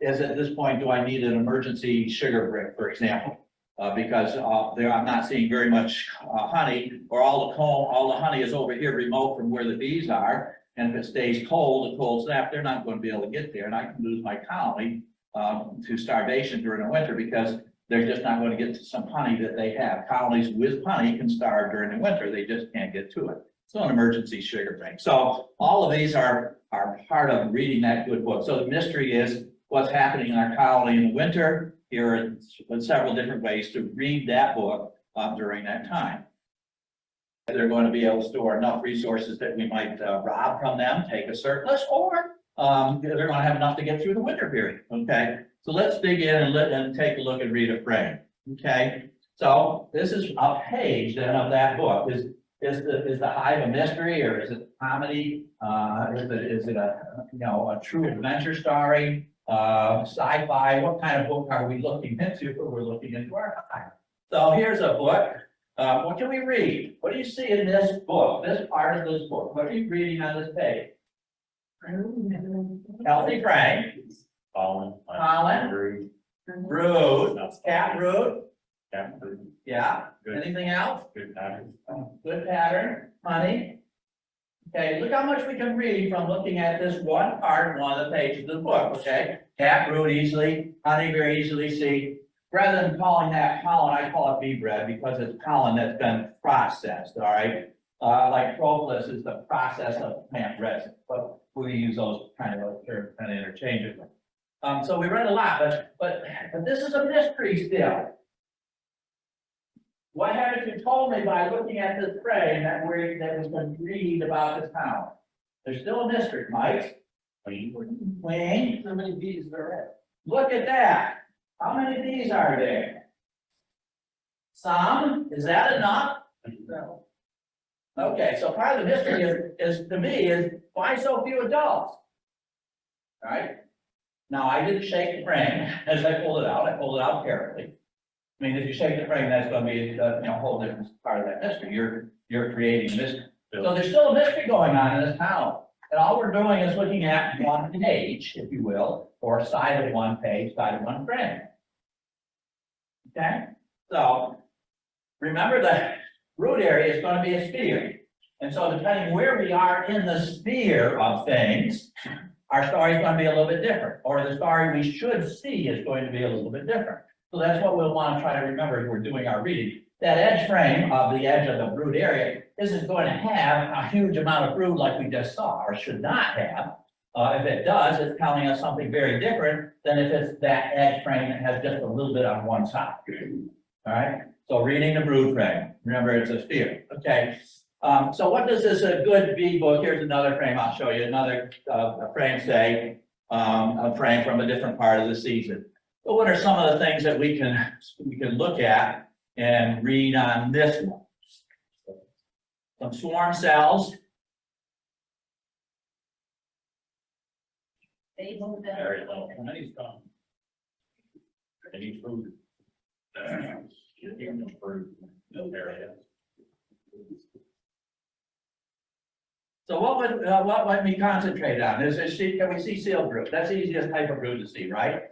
Is at this point, do I need an emergency sugar brick, for example? Because there I'm not seeing very much honey, or all the honey is over here remote from where the bees are. And if it stays cold, a cold snap, they're not going to be able to get there, and I can lose my colony to starvation during the winter because they're just not going to get to some honey that they have. Colonies with honey can starve during the winter; they just can't get to it. So an emergency sugar break. So all of these are part of reading that good book. So the mystery is what's happening in our colony in the winter. Here are several different ways to read that book during that time. They're going to be able to store enough resources that we might rob from them, take a surplus, or they're going to have enough to get through the winter period. Okay, so let's dig in and take a look and read a frame. Okay, so this is a page then of that book. Is the hive a mystery, or is it comedy? Is it a true adventure story? Sci-fi? What kind of book are we looking into? We're looking into our hive. So here's a book. What can we read? What do you see in this book? This part of this book. What are you reading on this page? Healthy frame. Pollen. Brood. Cat brood. Yeah. Good. Anything else? Good pattern. Good pattern. Honey. Okay, look how much we can read from looking at this one part, one of the pages of the book. Okay, cat brood easily, honey very easily see. Rather than calling that pollen, I call it bee bread because it's pollen that's been processed. All right, like propolis is the process of plant resin, but we use those kind of terms kind of interchangeably. So we read a lot, but this is a mystery still. What haven't you told me by looking at this frame that we can read about this town? There's still a mystery, Mike. Wayne, how many bees are there? Look at that. How many bees are there? Some? Is that enough? No. Okay, so part of the mystery is to me is why so few adults? All right. Now I didn't shake the frame as I pulled it out. I pulled it out carefully. I mean, if you shake the frame, that's going to be a whole different part of that mystery. You're creating a mystery. So there's still a mystery going on in this town. And all we're doing is looking at one page, if you will, or side of one page, side of one frame. Okay? So remember the root area is going to be a sphere. And so depending where we are in the sphere of things, our story is going to be a little bit different. Or the story we should see is going to be a little bit different. So that's what we'll want to try to remember as we're doing our reading. That edge frame of the edge of the brood area isn't going to have a huge amount of brood like we just saw, or should not have. If it does, it's telling us something very different than if it's that edge frame that has just a little bit on one side. All right, so reading the brood frame, remember it's a sphere. Okay, so what does this good bee book, here's another frame, I'll show you another frame say, a frame from a different part of the season. So what are some of the things that we can look at and read on this one? Some swarm cells. Very low. Honey's gone. Any food. No area. So what would we concentrate on? Can we see sealed brood? That's the easiest type of brood to see, right?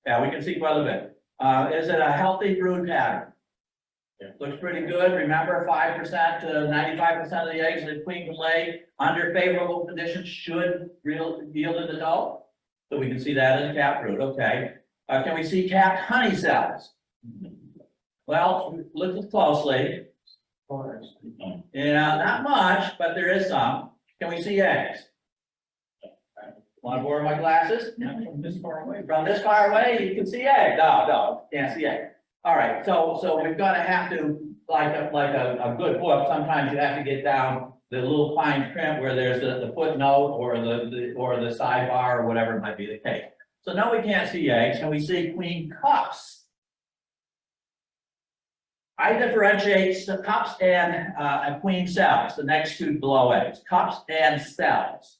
Yeah, we can see quite a bit. Is it a healthy brood pattern? Yeah. Looks pretty good. Remember, 5% to 95% of the eggs that queen can lay under favorable conditions should yield an adult. So we can see that in the capped brood. Okay. Can we see capped honey cells?
Well, look closely. Yeah, not much, but there is some. Can we see eggs? Want to borrow my glasses? From this far away. From this far away, you can see egg. No, can't see egg. All right, so we're gonna have to, like a good book, sometimes you have to get down the little fine print where there's the footnote or the sidebar or whatever it might be the case. So now we can't see eggs. Can we see queen cups? I differentiate the cups and queen cells, the next two below eggs, cups and cells.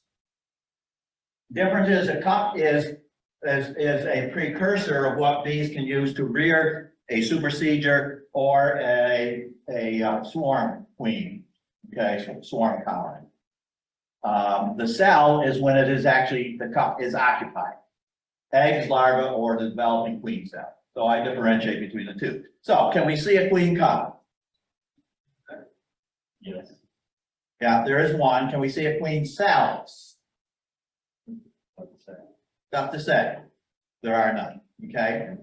Difference is a cup is a precursor of what bees can use to rear a supersedure or a swarm queen, okay, swarm colony. The cell is when it is actually, the cup is occupied. Eggs, larva, or the developing queen cell. So I differentiate between the two. So can we see a queen cup? Yes. Yeah, there is one. Can we see a queen cells? Tough to say. There are none, okay?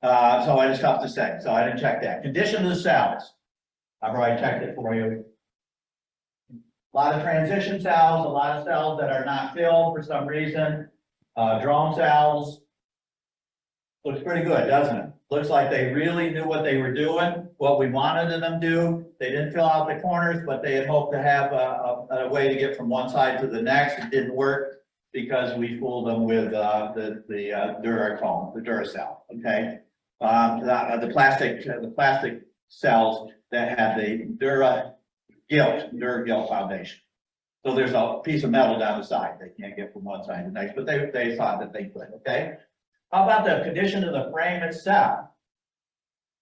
So it is tough to say. So I didn't check that. Condition of the cells. I've already checked it for you. A lot of transition cells, a lot of cells that are not filled for some reason. Drone cells. Looks pretty good, doesn't it? Looks like they really knew what they were doing, what we wanted them to do. They didn't fill out the corners, but they had hoped to have a way to get from one side to the next. It didn't work because we fooled them with the Duracell, the Duracell, okay? The plastic cells that had the Duragilt foundation. So there's a piece of metal down the side. They can't get from one side to the next, but they thought that they could, okay? How about the condition of the frame itself?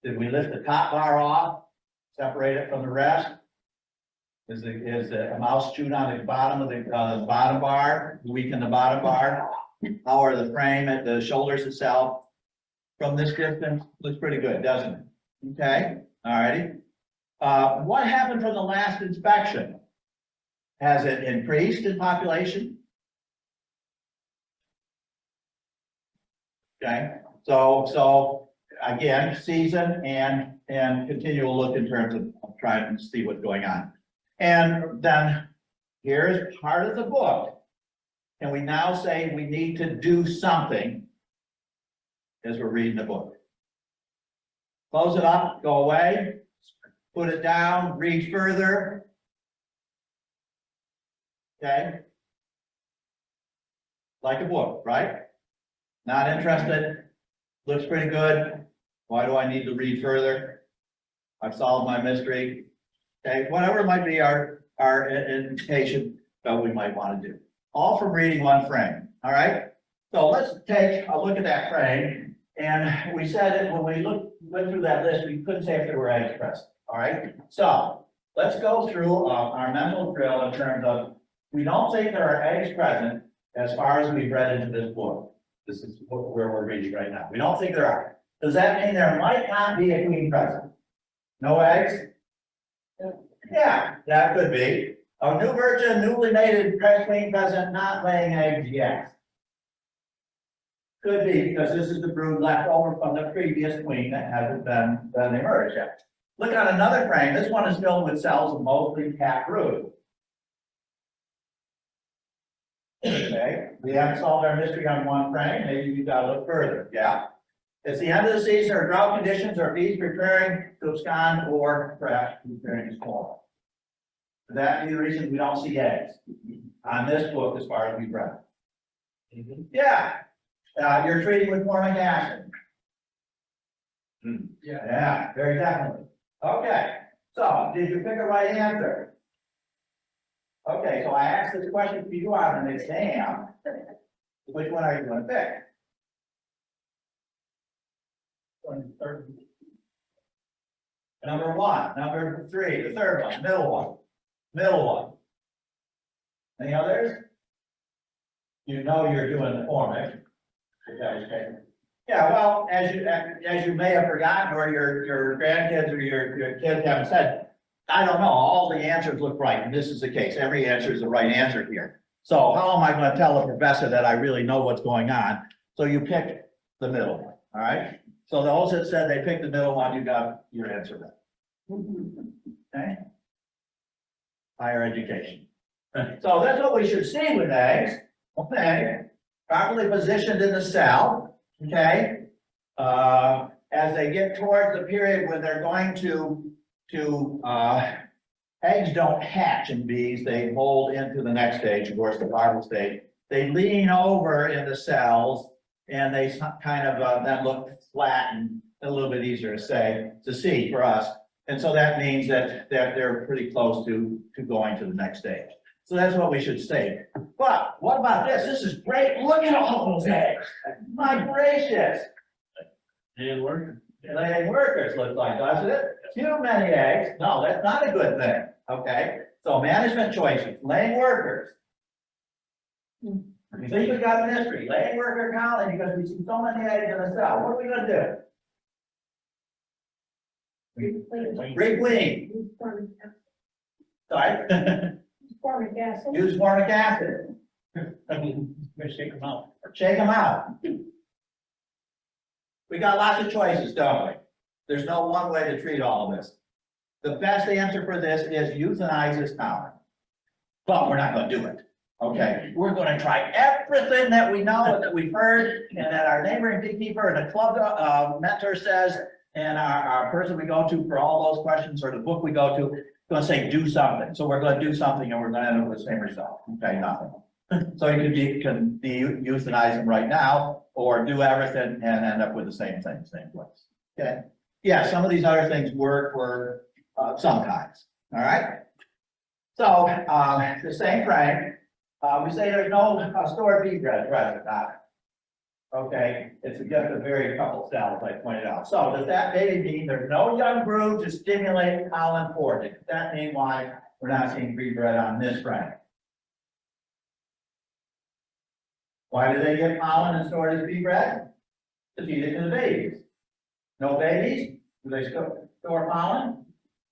Did we lift the top bar off, separate it from the rest? Is a mouse chewed on the bottom of the bottom bar, weaken the bottom bar? How are the frame at the shoulders itself? From this distance, looks pretty good, doesn't it? Okay, all righty. What happened from the last inspection? Has it increased in population? Okay, so again, season and continual look in terms of trying to see what's going on. And then here's part of the book. Can we now say we need to do something as we're reading the book? Close it up, go away, put it down, read further. Okay? Like a book, right? Not interested, looks pretty good. Why do I need to read further? I've solved my mystery. Okay, whatever might be our indication that we might want to do. All from reading one frame, all right? So let's take a look at that frame. And we said that when we went through that list, we couldn't say if there were eggs present, all right? So let's go through our mental drill in terms of, we don't think there are eggs present as far as we've read into this book. This is where we're reading right now. We don't think there are. Does that mean there might not be a queen present? No eggs? Yeah, that could be. A new virgin, newly mated queen present, not laying eggs yet. Could be because this is the brood left over from the previous queen that hasn't been emerged yet. Look at another frame. This one is filled with cells of mostly cat brood. Okay, we haven't solved our mystery on one frame. Maybe we've got to look further. Yeah. It's the end of the season or drought conditions or bees preparing to abscond or perhaps preparing to swarm. Could that be the reason we don't see eggs on this book as far as we've read? Yeah. You're treating with formic acid. Yeah, very definitely. Okay. So did you pick a right answer? Okay, so I asked this question to you on an exam. Which one are you going to pick? Number one, number three, the third one, middle one. Any others? You know you're doing the formic. Okay. Yeah, well, as you may have forgotten, or your grandkids or your kids haven't said, I don't know, all the answers look right, and this is the case. Every answer is the right answer here. So how am I going to tell the professor that I really know what's going on? So you pick the middle one, all right? So those that said they picked the middle one, you got your answer then. Okay? Higher education. So that's what we should see with eggs, okay? Properly positioned in the cell, okay? As they get towards the period when they're going eggs don't hatch in bees, they mold into the next stage, of course, the larval stage. They lean over in the cells and they kind of then look flat and a little bit easier to see for us. And so that means that they're pretty close to going to the next stage. So that's what we should say. But what about this? This is great. Look at all those eggs. My gracious.
Laying workers.
Laying workers look like, doesn't it? Too many eggs. No, that's not a good thing. Okay. So management choices, laying workers. You think we got a mystery, laying worker colony because we see so many eggs in the cell. What are we going to do? Requeen. Sorry. Use formic acid.
Shake them out.
Shake them out. We got lots of choices, don't we? There's no one way to treat all of this. The best answer for this is euthanize this colony. But we're not going to do it. Okay, we're going to try everything that we know and that we've heard and that our neighboring beekeeper and the club mentor says, and our person we go to for all those questions, or the book we go to, going to say do something. So we're going to do something and we're going to end up with the same result. Okay, nothing. So you can be euthanizing right now or do everything and end up with the same thing, same place. Okay. Yeah, some of these other things work for sometimes. All right. So the same frame. We say there's no stored bee bread present. Okay, it's just a very couple cells, I pointed out. So does that maybe mean there's no young brood to stimulate pollen foraging? Does that mean why we're not seeing bee bread on this frame? Why do they get pollen and store it as bee bread? To feed it to the babies. No babies? Do they store pollen?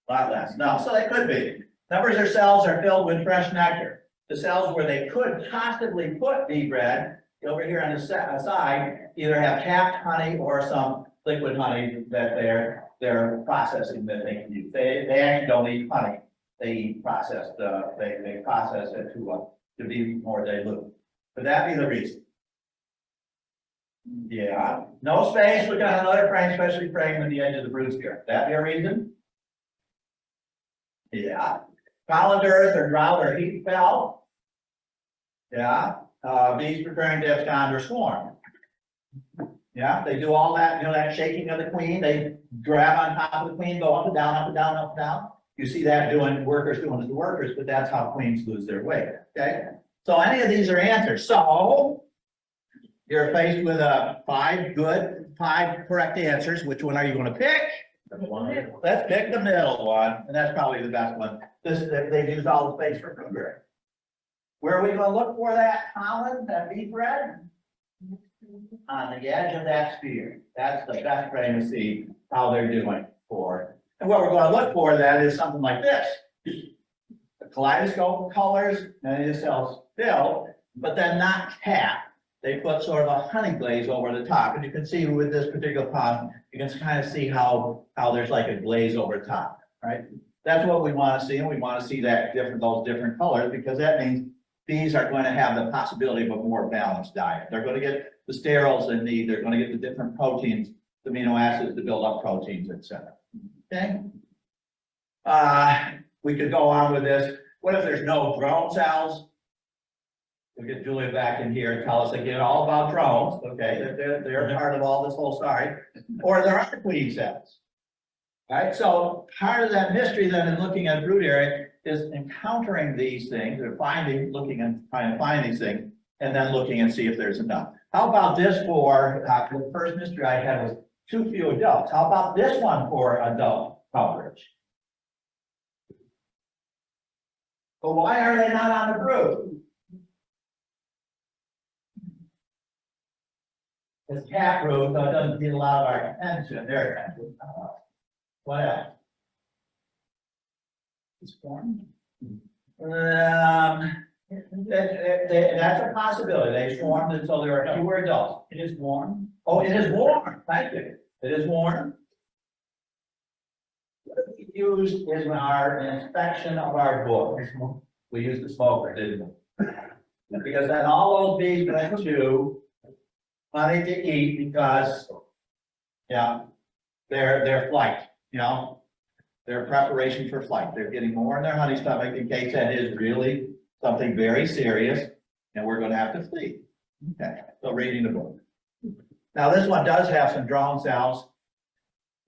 A lot less. No, so they could be. Numbers of cells are filled with fresh nectar. The cells where they could possibly put bee bread over here on the side either have capped honey or some liquid honey that they're processing that they can use. They actually don't eat honey. They eat processed. They process it to be more dilute. Could that be the reason? Yeah. No space. We got another frame, especially frame at the edge of the brood sphere. Could that be a reason? Yeah. Pollen dearth or drought or heat spell. Yeah. Bees preparing to abscond or swarm. Yeah, they do all that, that shaking of the queen. They grab on top of the queen, go up and down, up and down, up and down. You see that workers doing it to workers, but that's how queens lose their weight. Okay. So any of these are answers. So you're faced with five correct answers. Which one are you going to pick? Let's pick the middle one, and that's probably the best one. They've used all the space for blueberry. Where are we going to look for that pollen, that bee bread? On the edge of that sphere. That's the best way to see how they're doing for. And what we're going to look for that is something like this. The kaleidoscope of colors, and it cells filled, but then not capped. They put sort of a honey glaze over the top. And you can see with this particular pond, you can kind of see how there's like a glaze over top, right? That's what we want to see, and we want to see that those different colors, because that means bees are going to have the possibility of a more balanced diet. They're going to get the sterols they need. They're going to get the different proteins, the amino acids to build up proteins, etc. Okay. We could go on with this. What if there's no drone cells? We'll get Julia back in here and tell us again all about drones. Okay, they're part of all this whole story. Or there are queen cells. All right, so part of that mystery then in looking at brood area is encountering these things, or looking and trying to find these things, and then looking and see if there's enough. How about this for, the first mystery I had was too few adults. How about this one for adult coverage? But why are they not on the brood? It's cat brood, so it doesn't get a lot of our attention. There. What else? It's formed. That's a possibility. They swarmed until there are fewer adults.
It is warm.
Oh, it is warm. Thank you. It is warm. What we used in our inspection of our book, we used the smoker, didn't we? Because then all those bees went to honey to eat because, yeah, their flight, you know, their preparation for flight. They're getting more in their honey stomach in case that is really something very serious and we're going to have to flee. Okay, so reading the book. Now this one does have some drone cells.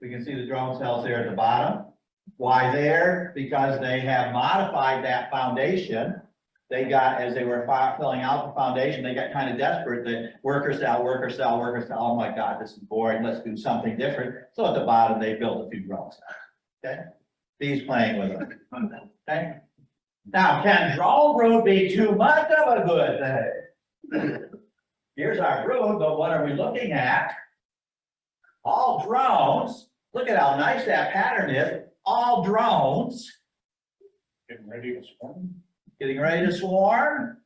We can see the drone cells there at the bottom. Why there? Because they have modified that foundation. They got, as they were filling out the foundation, they got kind of desperate that worker cell, worker cell, worker cell. Oh my God, this is boring. Let's do something different. So at the bottom, they built a few drone cells. Okay, bees playing with them. Okay. Now, can drone brood be too much of a good thing? Here's our brood, but what are we looking at? All drones. Look at how nice that pattern is. All drones. Getting ready to swarm. Getting ready to swarm.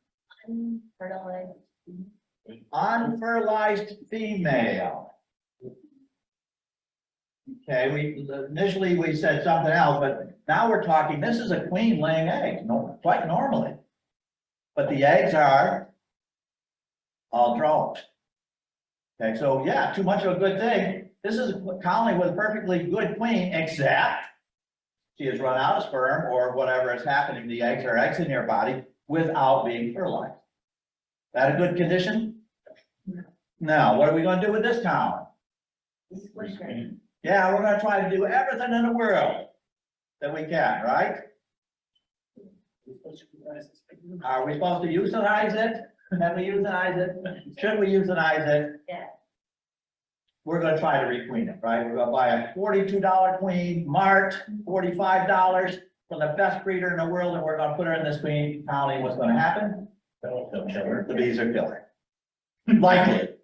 Unfertilized female. Okay, initially we said something else, but now we're talking, this is a queen laying eggs, quite normally. But the eggs are all drones. Okay, so yeah, too much of a good thing. This is a colony with a perfectly good queen, except she has run out of sperm or whatever is happening. The eggs are eggs in your body without being fertilized. That a good condition? Now, what are we going to do with this colony? Yeah, we're going to try to do everything in the world that we can, right? Are we supposed to euthanize it? Can we euthanize it? Should we euthanize it?
Yeah.
We're going to try to requeen it, right? We're going to buy a $42 queen, Mart, $45 from the best breeder in the world, and we're going to put her in this queen colony. What's going to happen? They'll kill her. The bees are killing her. Likely.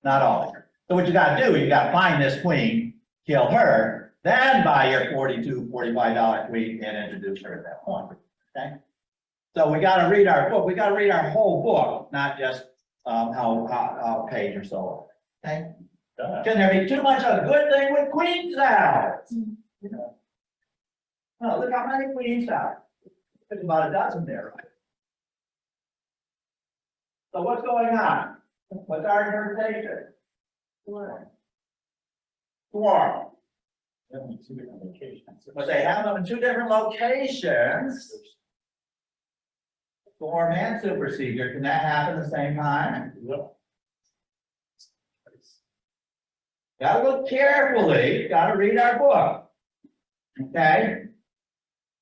Not all. So what you got to do, you got to find this queen, kill her, then buy your $42, $45 queen and introduce her at that point. Okay. So we got to read our book. We got to read our whole book, not just how page or so. Okay. Can there be too much of a good thing with queen cells? Oh, look how many queen cells. There's about a dozen there, right? So what's going on? What's our interpretation? Swarm. But they have them in two different locations. Swarm and supersedure. Can that happen at the same time? Yep. Gotta look carefully, gotta read our book. Okay?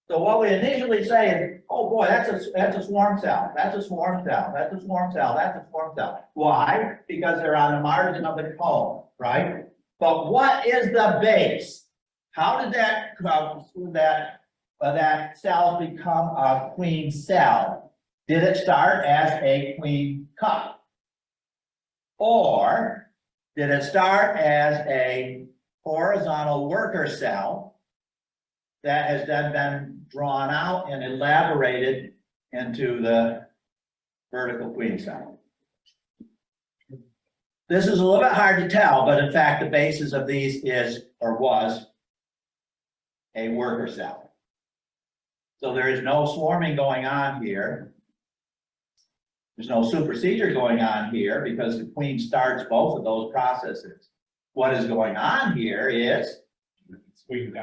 So what we initially say is, oh boy, that's a swarm cell, that's a swarm cell, that's a swarm cell, that's a swarm cell. Why? Because they're on the margin of the comb, right? But what is the base? How did that cell become a queen cell? Did it start as a queen cup? Or did it start as a horizontal worker cell that has then been drawn out and elaborated into the vertical queen cell? This is a little bit hard to tell, but in fact, the basis of these is or was a worker cell. So there is no swarming going on here. There's no supersedure going on here because the queen starts both of those processes. What is going on here is queen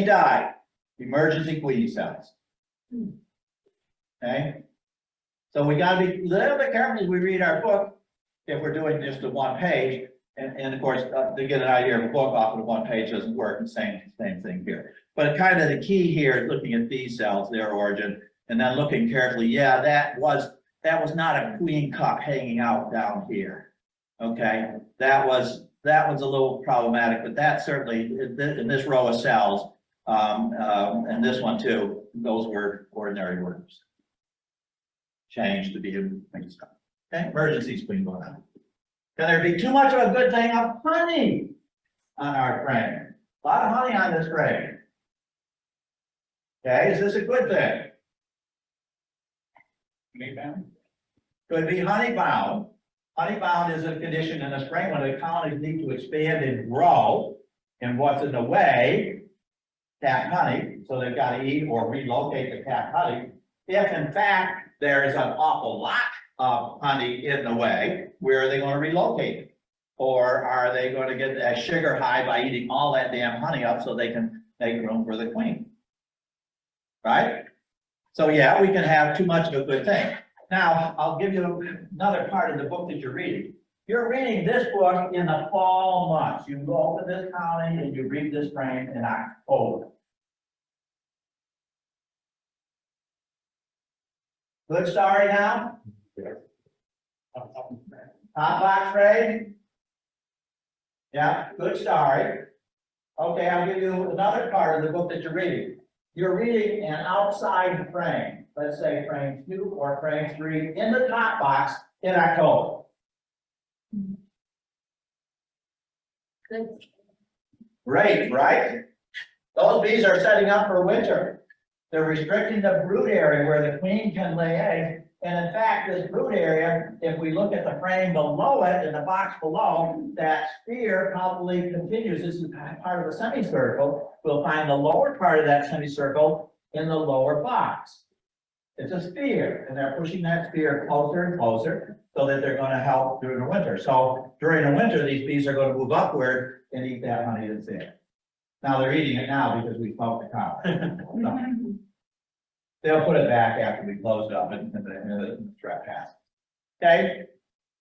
died. Emergency queen cells. Okay. So we got to be a little bit careful as we read our book if we're doing just the one page. And of course, to get an idea of a book off of the one page doesn't work. The same thing here. But kind of the key here is looking at these cells, their origin, and then looking carefully. Yeah, that was not a queen cup hanging out down here. Okay, that was a little problematic, but that certainly in this row of cells, and this one too, those were ordinary workers. Changed to be a queen cup. Okay, emergency queen going on. Can there be too much of a good thing of honey on our frame? A lot of honey on this frame. Okay, is this a good thing? Honey bound? Could be honey bound. Honeybound is a condition in the spring when the colonies need to expand and grow. And what's in the way, capped honey, so they've got to eat or relocate the capped honey. If in fact there is an awful lot of honey in the way, where are they going to relocate it? Or are they going to get a sugar high by eating all that damn honey up so they can make room for the queen? Right? So yeah, we can have too much of a good thing. Now, I'll give you another part of the book that you're reading. You're reading this book in the fall months. You go open this county and you read this frame in October. Good story now? Hot box frame? Yeah, good story. Okay, I'll give you another part of the book that you're reading. You're reading an outside frame, let's say frame 2 or frame 3 in the top box in October. Great, right? Those bees are setting up for winter. They're restricting the brood area where the queen can lay eggs. And in fact, this brood area, if we look at the frame below it, in the box below, that sphere probably continues. This is part of the semicircle. We'll find the lower part of that semicircle in the lower box. It's a sphere, and they're pushing that sphere closer and closer so that they're going to help during the winter. So during the winter, these bees are going to move upward and eat that honey that's there. Now they're eating it now because we smoked the cow. No. They'll put it back after we close it up and the trap passes. Okay,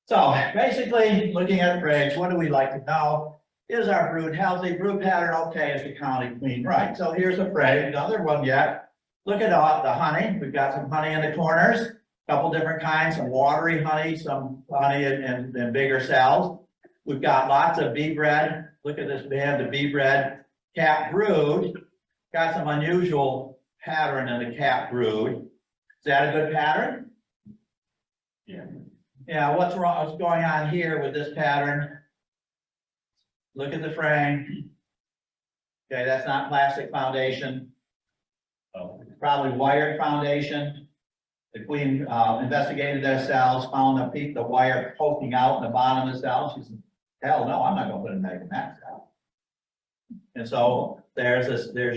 so basically looking at frames, what do we like to know? Is our brood healthy? Brood pattern okay? Is the colony queen right? So here's a frame, another one yet. Look at the honey. We've got some honey in the corners, a couple different kinds, some watery honey, some honey in bigger cells. We've got lots of bee bread. Look at this band of bee bread. Cap brood, got some unusual pattern in the cap brood. Is that a good pattern? Yeah. Yeah, what's wrong? What's going on here with this pattern? Look at the frame. Okay, that's not plastic foundation. Oh, it's probably wired foundation. The queen investigated their cells, found the wire poking out in the bottom of the cell. She said, hell no, I'm not gonna put an egg in that cell. And so there's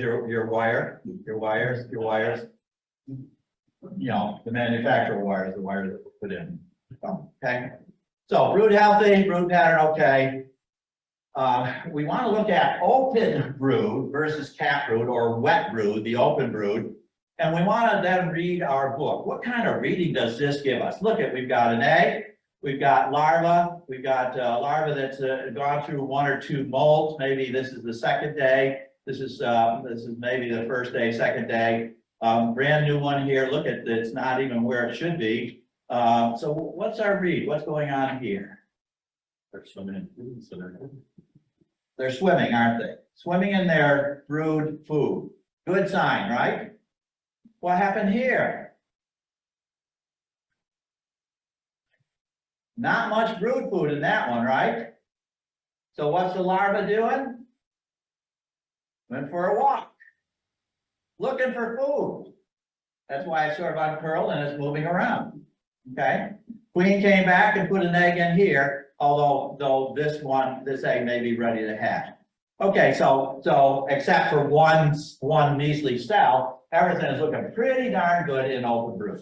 your wire, your wires, you know, the manufacturer wires, the wires that were put in. Okay. So brood healthy, brood pattern okay. We want to look at open brood versus cap brood or wet brood, the open brood. And we want to then read our book. What kind of reading does this give us? Look at, we've got an egg. We've got larva. We've got larva that's gone through 1 or 2 molts. Maybe this is the second day. This is maybe the first day, second day. Brand new one here. Look at this. It's not even where it should be. So what's our read? What's going on here? They're swimming in food, so they're swimming, aren't they? Swimming in their brood food. Good sign, right? What happened here? Not much brood food in that one, right? So what's the larva doing? Went for a walk. Looking for food. That's why it's sort of uncurled and it's moving around. Okay? Queen came back and put an egg in here, although this egg may be ready to hatch. Okay, so except for one measly cell, everything is looking pretty darn good in open brood.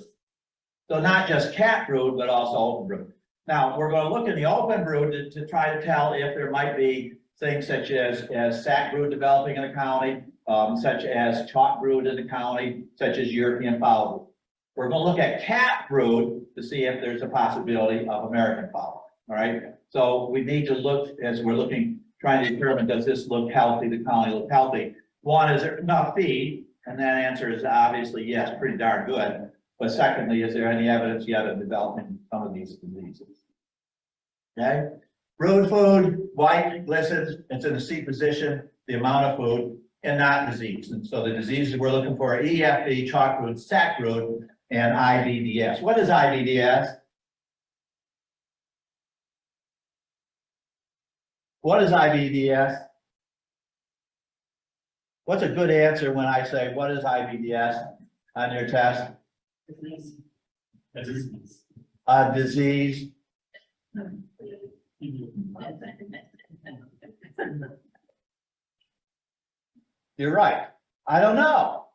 So not just cap brood, but also open brood. Now, we're going to look in the open brood to try to tell if there might be things such as sac brood developing in the colony, such as chalk brood in the colony, such as European fowl brood. We're going to look at cap brood to see if there's a possibility of American fowl. All right. So we need to look as we're looking, trying to determine, does this look healthy? The colony look healthy? One, is there enough feed? And that answer is obviously yes, pretty darn good. But secondly, is there any evidence yet of developing some of these diseases? Okay. Brood food, white, glistens, it's in the C position, the amount of food, and not disease. And so the diseases we're looking for are EFB, chalk brood, sac brood, and IBDS. What is IBDS? What is IBDS? What's a good answer when I say, what is IBDS on your test? Disease. Disease. You're right. I don't know.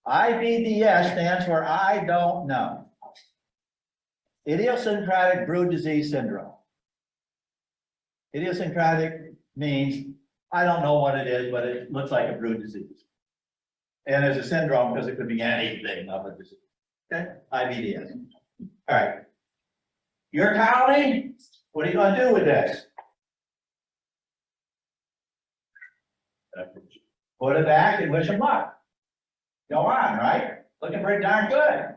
IBDS stands for I don't know. Idiosyncratic brood disease syndrome. Idiosyncratic means I don't know what it is, but it looks like a brood disease. And it's a syndrome because it could be anything of a disease. Okay, IBDS. All right. Your county, what are you going to do with this? Put it back and wish them luck. Go on, right? Looking pretty darn good.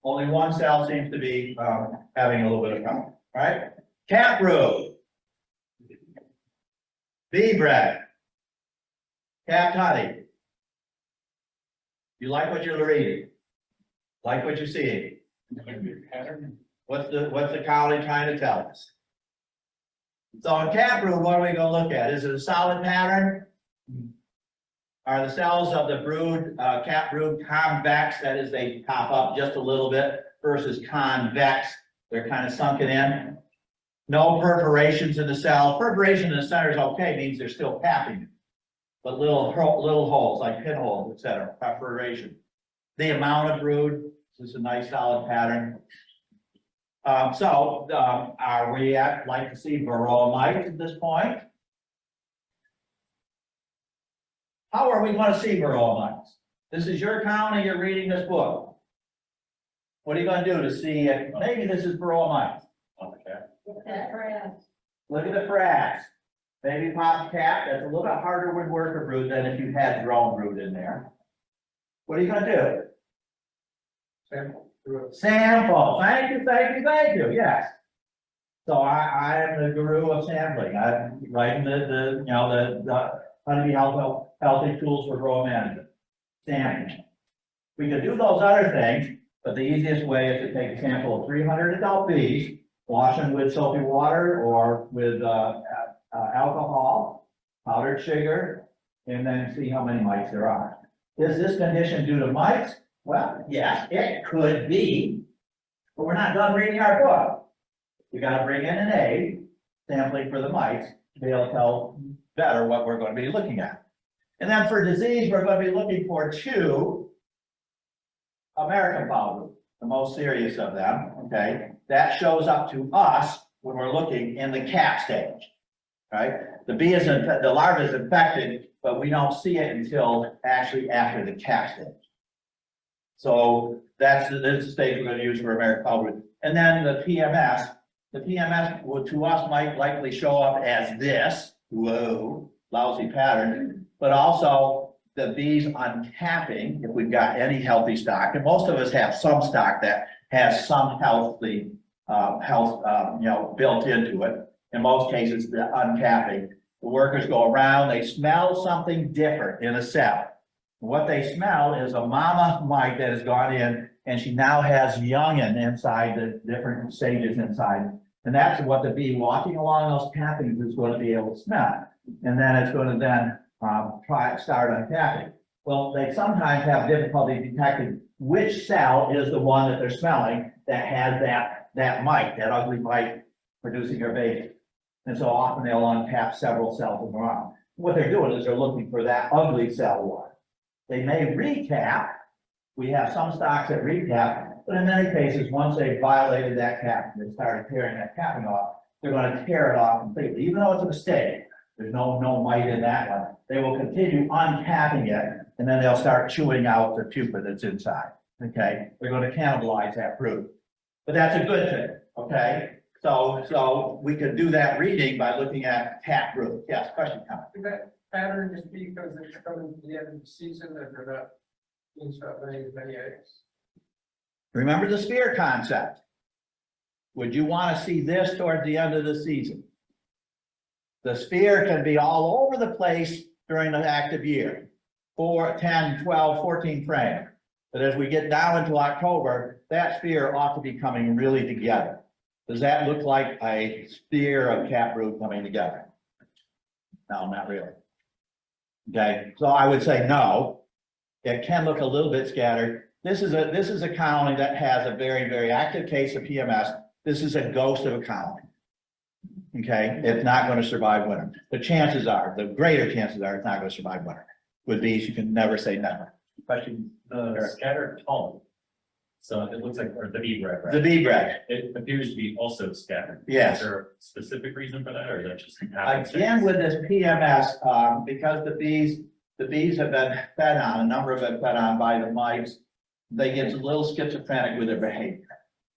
Only one cell seems to be having a little bit of problem, right? Cat brood, bee bread, capped honey. You like what you're reading? Like what you're seeing? What's the colony trying to tell us? So in cat brood, what are we going to look at? Is it a solid pattern? Are the cells of the brood, cat brood convex, that is they pop up just a little bit, versus convex, they're kind of sunken in? No perforations in the cell. Perforation in the center is okay, means they're still capping. But little holes like pinholes, etc. Perforation. The amount of brood, this is a nice solid pattern. Are we like to see varroa mites at this point? How are we going to see varroa mites? This is your county, you're reading this book. What are you going to do to see if maybe this is varroa mites? Look at the frags. Maybe pop cap, that's a little bit harder with worker brood than if you had drone brood in there. What are you going to do? Sample. Thank you, yes. So I am the guru of sampling. I'm writing the honeybee healthy tools for varroa management. Sampling. We could do those other things, but the easiest way is to take a sample of 300 adult bees, wash them with soapy water or with alcohol, powdered sugar, and then see how many mites there are. Is this condition due to mites? Well, yes, it could be, but we're not done reading our book. We got to bring in an aid, sampling for the mites, to be able to tell better what we're going to be looking at. And then for disease, we're going to be looking for 2 American foul brood, the most serious of them, okay? That shows up to us when we're looking in the cap stage, right? The bee is, the larva is infected, but we don't see it until actually after the cap stage. So that's the stage we're going to use for American foul brood. And then the PMS would, to us, might likely show up as this, whoa, lousy pattern, but also the bees uncapping, if we've got any healthy stock, and most of us have some stock that has some healthy built into it. In most cases, the uncapping, the workers go around, they smell something different in a cell. What they smell is a mama mite that has gone in, and she now has youngin inside the different stages inside. And that's what the bee walking along those cappings is going to be able to smell. And then it's going to then start uncapping. Well, they sometimes have difficulty detecting which cell is the one that they're smelling that has that mite, that ugly mite producing her baby. And so often they'll uncap several cells in a row. What they're doing is they're looking for that ugly cell one. They may recap. We have some stocks that recap, but in many cases, once they've violated that cap and they started tearing that capping off, they're going to tear it off completely. Even though it's a mistake, there's no mite in that one. They will continue uncapping it, and then they'll start chewing out the pupa that's inside. Okay, they're going to cannibalize that brood, but that's a good thing. Okay, so we can do that reading by looking at cat brood. Yes, question, comment.
Is that pattern just because it's coming to the end of the season that they're not being start laying as many eggs?
Remember the sphere concept. Would you want to see this toward the end of the season? The sphere can be all over the place during the active year, 4, 10, 12, 14 frame. But as we get down into October, that sphere ought to be coming really together. Does that look like a sphere of cat brood coming together? No, not really. Okay, so I would say no. It can look a little bit scattered. This is a colony that has a very, very active case of PMS, this is a ghost of a colony. Okay, it's not going to survive winter. The chances are, the greater chances are it's not going to survive winter. With bees, you can never say never. Question?
The scattered pollen. So it looks like, or the bee bread,
The
right?
bee bread.
It appears to be also scattered.
Yes.
Is there a specific reason for that, or is that just happenstance?
Again, with this PMS, because the bees have been fed on, a number have been fed on by the mites, they get a little schizophrenic with their behavior.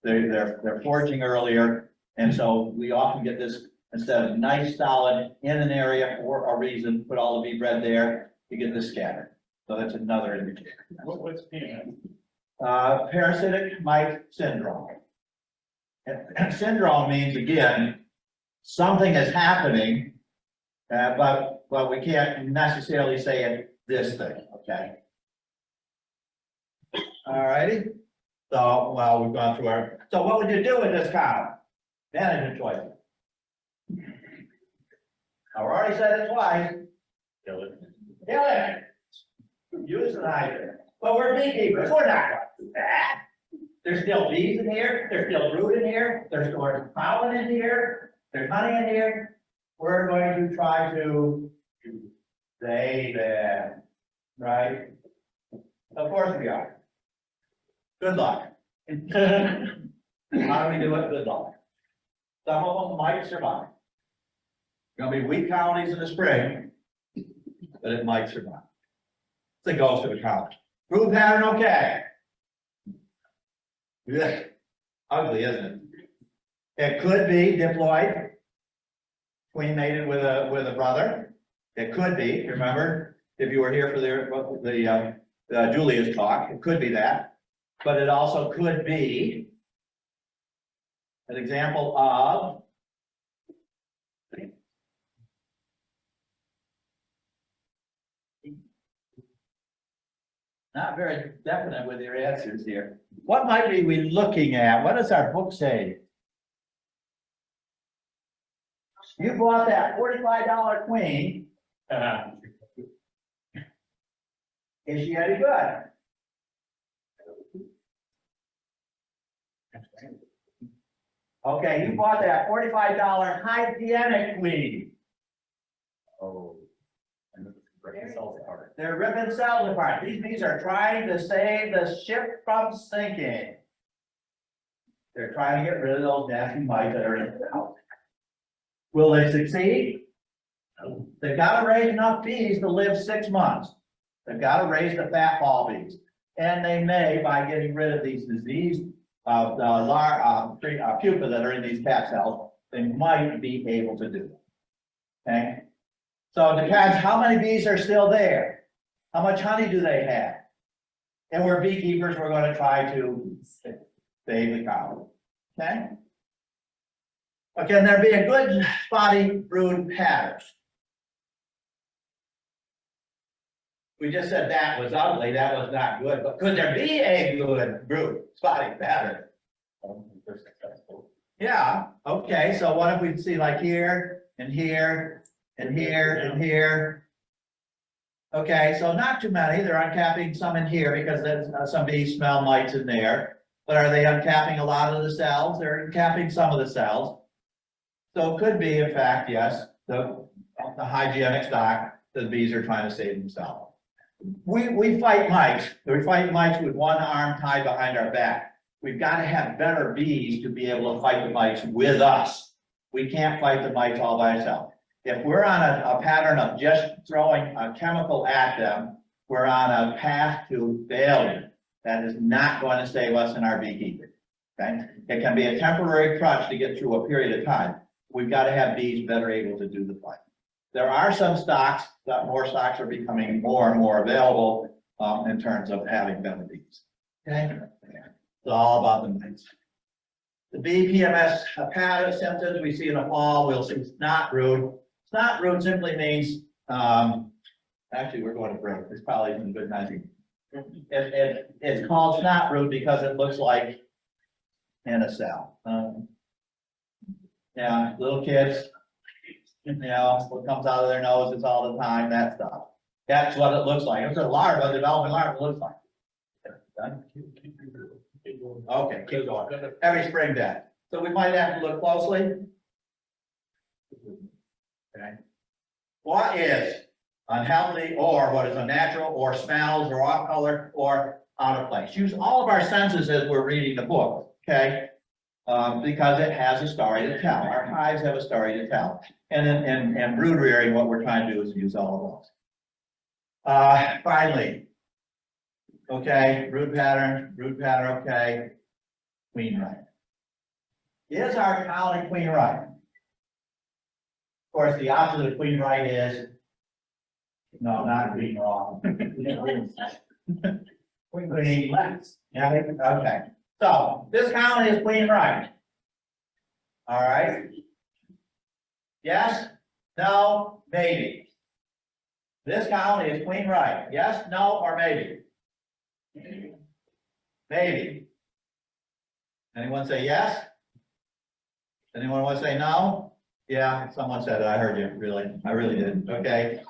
They're foraging earlier, and so we often get this, instead of nice solid in an area for a reason, put all the bee bread there, you get this scattered. So that's another indicator.
What's PMS?
Parasitic mite syndrome. And syndrome means, again, something is happening, but we can't necessarily say it this thing, okay? All righty. So, well, we've gone through so what would you do with this column? Management choices. I've already said it twice.
Kill it.
Kill it. Use an hydrant. But we're beekeepers, we're not going to do that. There's still bees in here, there's still brood in here, there's pollen in here, there's honey in here. We're going to try to save it, right? Of course we are. Good luck. How do we do it? Good luck. Some of them might survive. Gonna be weak colonies in the spring, but it might survive. It's a ghost of a colony. Brood pattern, okay. Yeah, ugly, isn't it? It could be diploid, queen mated with a brother. It could be, remember, if you were here for the Julia's talk, it could be that. But it also could be an example of not very definite with your answers here. What might we be looking at? What does our book say? You bought that $45 queen. Is she any good? Okay, you bought that $45 hygienic queen.
Oh. And breaking cells apart.
They're ripping cells apart. These bees are trying to save the ship from sinking. They're trying to get rid of those nasty mites that are in the house. Will they succeed? No. They've got to raise enough bees to live 6 months. They've got to raise the fat ball bees. And they may, by getting rid of these diseased pupa that are in these cat cells, they might be able to do it. Okay? So it depends how many bees are still there. How much honey do they have? And we're beekeepers, we're going to try to save the colony. Okay? But can there be a good spotty brood pattern? We just said that was ugly, that was not good, but could there be a good brood spotty pattern? Yeah, okay, so what if we see like here and here and here and here? Okay, so not too many. They're uncapping some in here because there's some bees smell mites in there. But are they uncapping a lot of the cells? They're uncapping some of the cells. So it could be, in fact, yes, the hygienic stock, the bees are trying to save themselves. We fight mites. We fight mites with one arm tied behind our back. We've got to have better bees to be able to fight the mites with us. We can't fight the mites all by ourselves. If we're on a pattern of just throwing a chemical at them, we're on a path to failure. That is not going to save us in our beekeeping. Okay? It can be a temporary crutch to get through a period of time. We've got to have bees better able to do the fight. There are some stocks, that more stocks are becoming more and more available in terms of having better bees. Okay? It's all about the mites. The bee PMS pattern symptoms we see in the fall, we'll see snot root. Snot root simply means, actually we're going to break, this probably isn't good timing. It's called snot root because it looks like in a cell. Yeah, little kids, you know, what comes out of their noses all the time, that stuff. That's what it looks like. It's a larva, developing larva looks like. Done? Okay, keep going. Every spring death. So we might have to look closely. Okay. What is unhealthy or what is unnatural or smells or off color or out of place? Use all of our senses as we're reading the book, okay? Because it has a story to tell. Our hives have a story to tell. And brood rearing, what we're trying to do is use all of those. Finally, okay, brood pattern, okay. Queen right. Is our colony queen right? Of course, the opposite of queen right is, no, not queen wrong. Queen left. Yeah, okay. So this colony is queen right. All right. Yes, no, maybe. This colony is queen right. Yes, no, or maybe? Maybe. Anyone say yes? Anyone want to say no? Yeah, someone said it. I heard you. Really, I really did. Okay.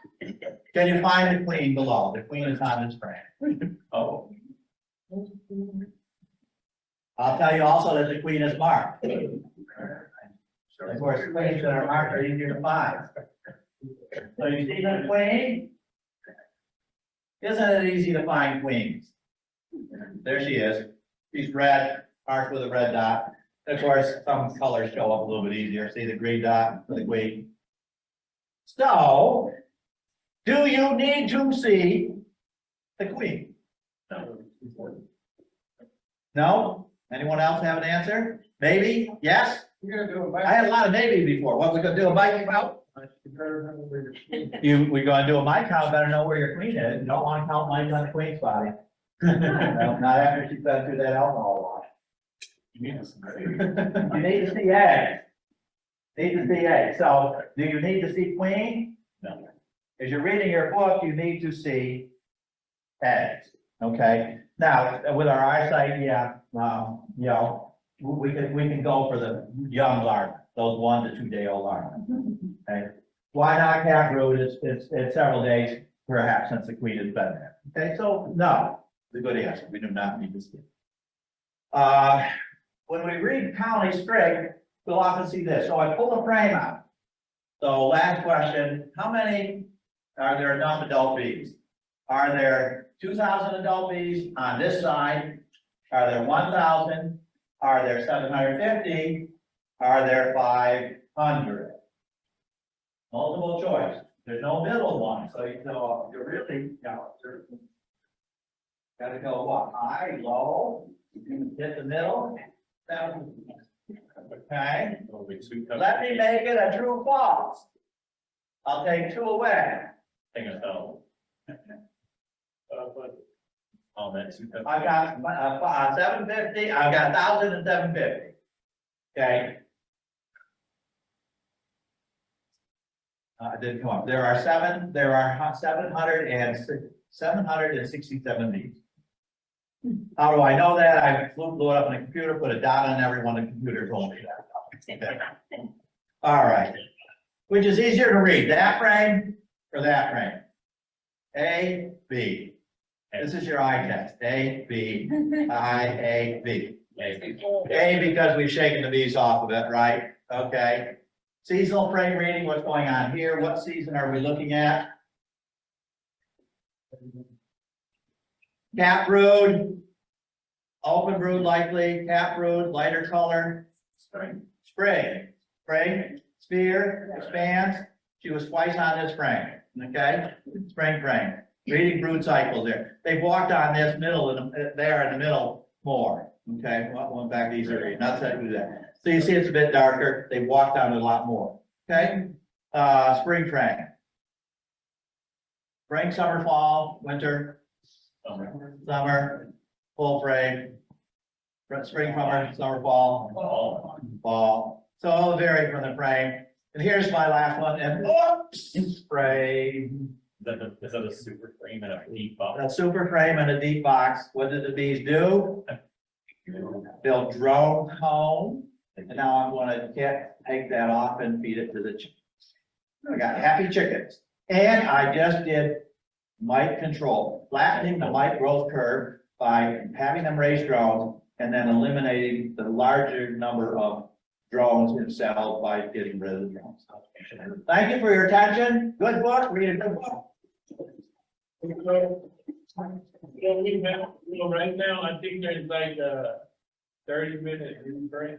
Can you find the queen below? The queen is on this frame. Oh. I'll tell you also that the queen is marked. Of course, queens that are marked are easier to find. So you see the queen? Isn't it easy to find queens? There she is. She's red, marked with a red dot. Of course, some colors show up a little bit easier. See the green dot for the queen. So, do you need to see the queen? No. No? Anyone else have an answer? Maybe? Yes?
You're gonna do
I had a lot of maybe before. What, we gonna do a mic count?
a
We're gonna do a mic count, better know where your queen is. You don't want to count mics on the queen's body. No, not after she's been through that alcohol wash. You need to see eggs. Need to see eggs. So, do you need to see queen? No. As you're reading your book, you need to see eggs. Okay. Now, with our eyesight, yeah, you know, we can go for the young larvae, those 1 to 2 day old larvae. Okay. Why not cat brood? It's several days perhaps since the queen has been there. Okay, so no, the good answer. We do not need to see. When we read colony string, we'll often see this. So I pull the frame out. So last question, how many are there enough adult bees? Are there 2,000 adult bees on this side? Are there 1,000? Are there 750? Are there 500? Multiple choice. There's no middle one. So you know, you're really, you know, gotta go what? High, low, hit the middle. Okay. Let me make it a true false. I'll take 2 away.
Thing of hell. Oh, that's.
I've got 750, I've got 1,000 and 750. Okay. It didn't come up. There are 767 bees. How do I know that? I blew it up in a computer, put a dot on every one. The computer told me that. Okay. All right. Which is easier to read, that frame or that frame? A, B. This is your eye test. A, B, I, A, B. A because we've shaken the bees off of it, right? Okay. Seasonal frame reading, what's going on here? What season are we looking at? Cat brood, open brood likely, cat brood, lighter color. Spring. Sphere, expands. She was twice on this frame, okay? Spring frame. Reading brood cycles there. They've walked on this middle, there in the middle more, okay? One back easier to read, not to do that. So you see it's a bit darker. They've walked on it a lot more, okay? Spring frame. Spring, summer, fall, winter. Summer, full frame, spring, summer, fall. So all vary from the frame. And here's my last one, and oops, frame.
Is that a super frame and a deep box?
A super frame and a deep box. What did the bees do? They'll drone home. And now I'm going to take that off and feed it to the chickens. I got happy chickens. And I just did mite control, flattening the mite growth curve
by having them raise drones and then eliminating the larger number of drones themselves by getting rid of the drones. Thank you for your attention. Good book, read a good book.
Right now, I think there's like a 30-minute break.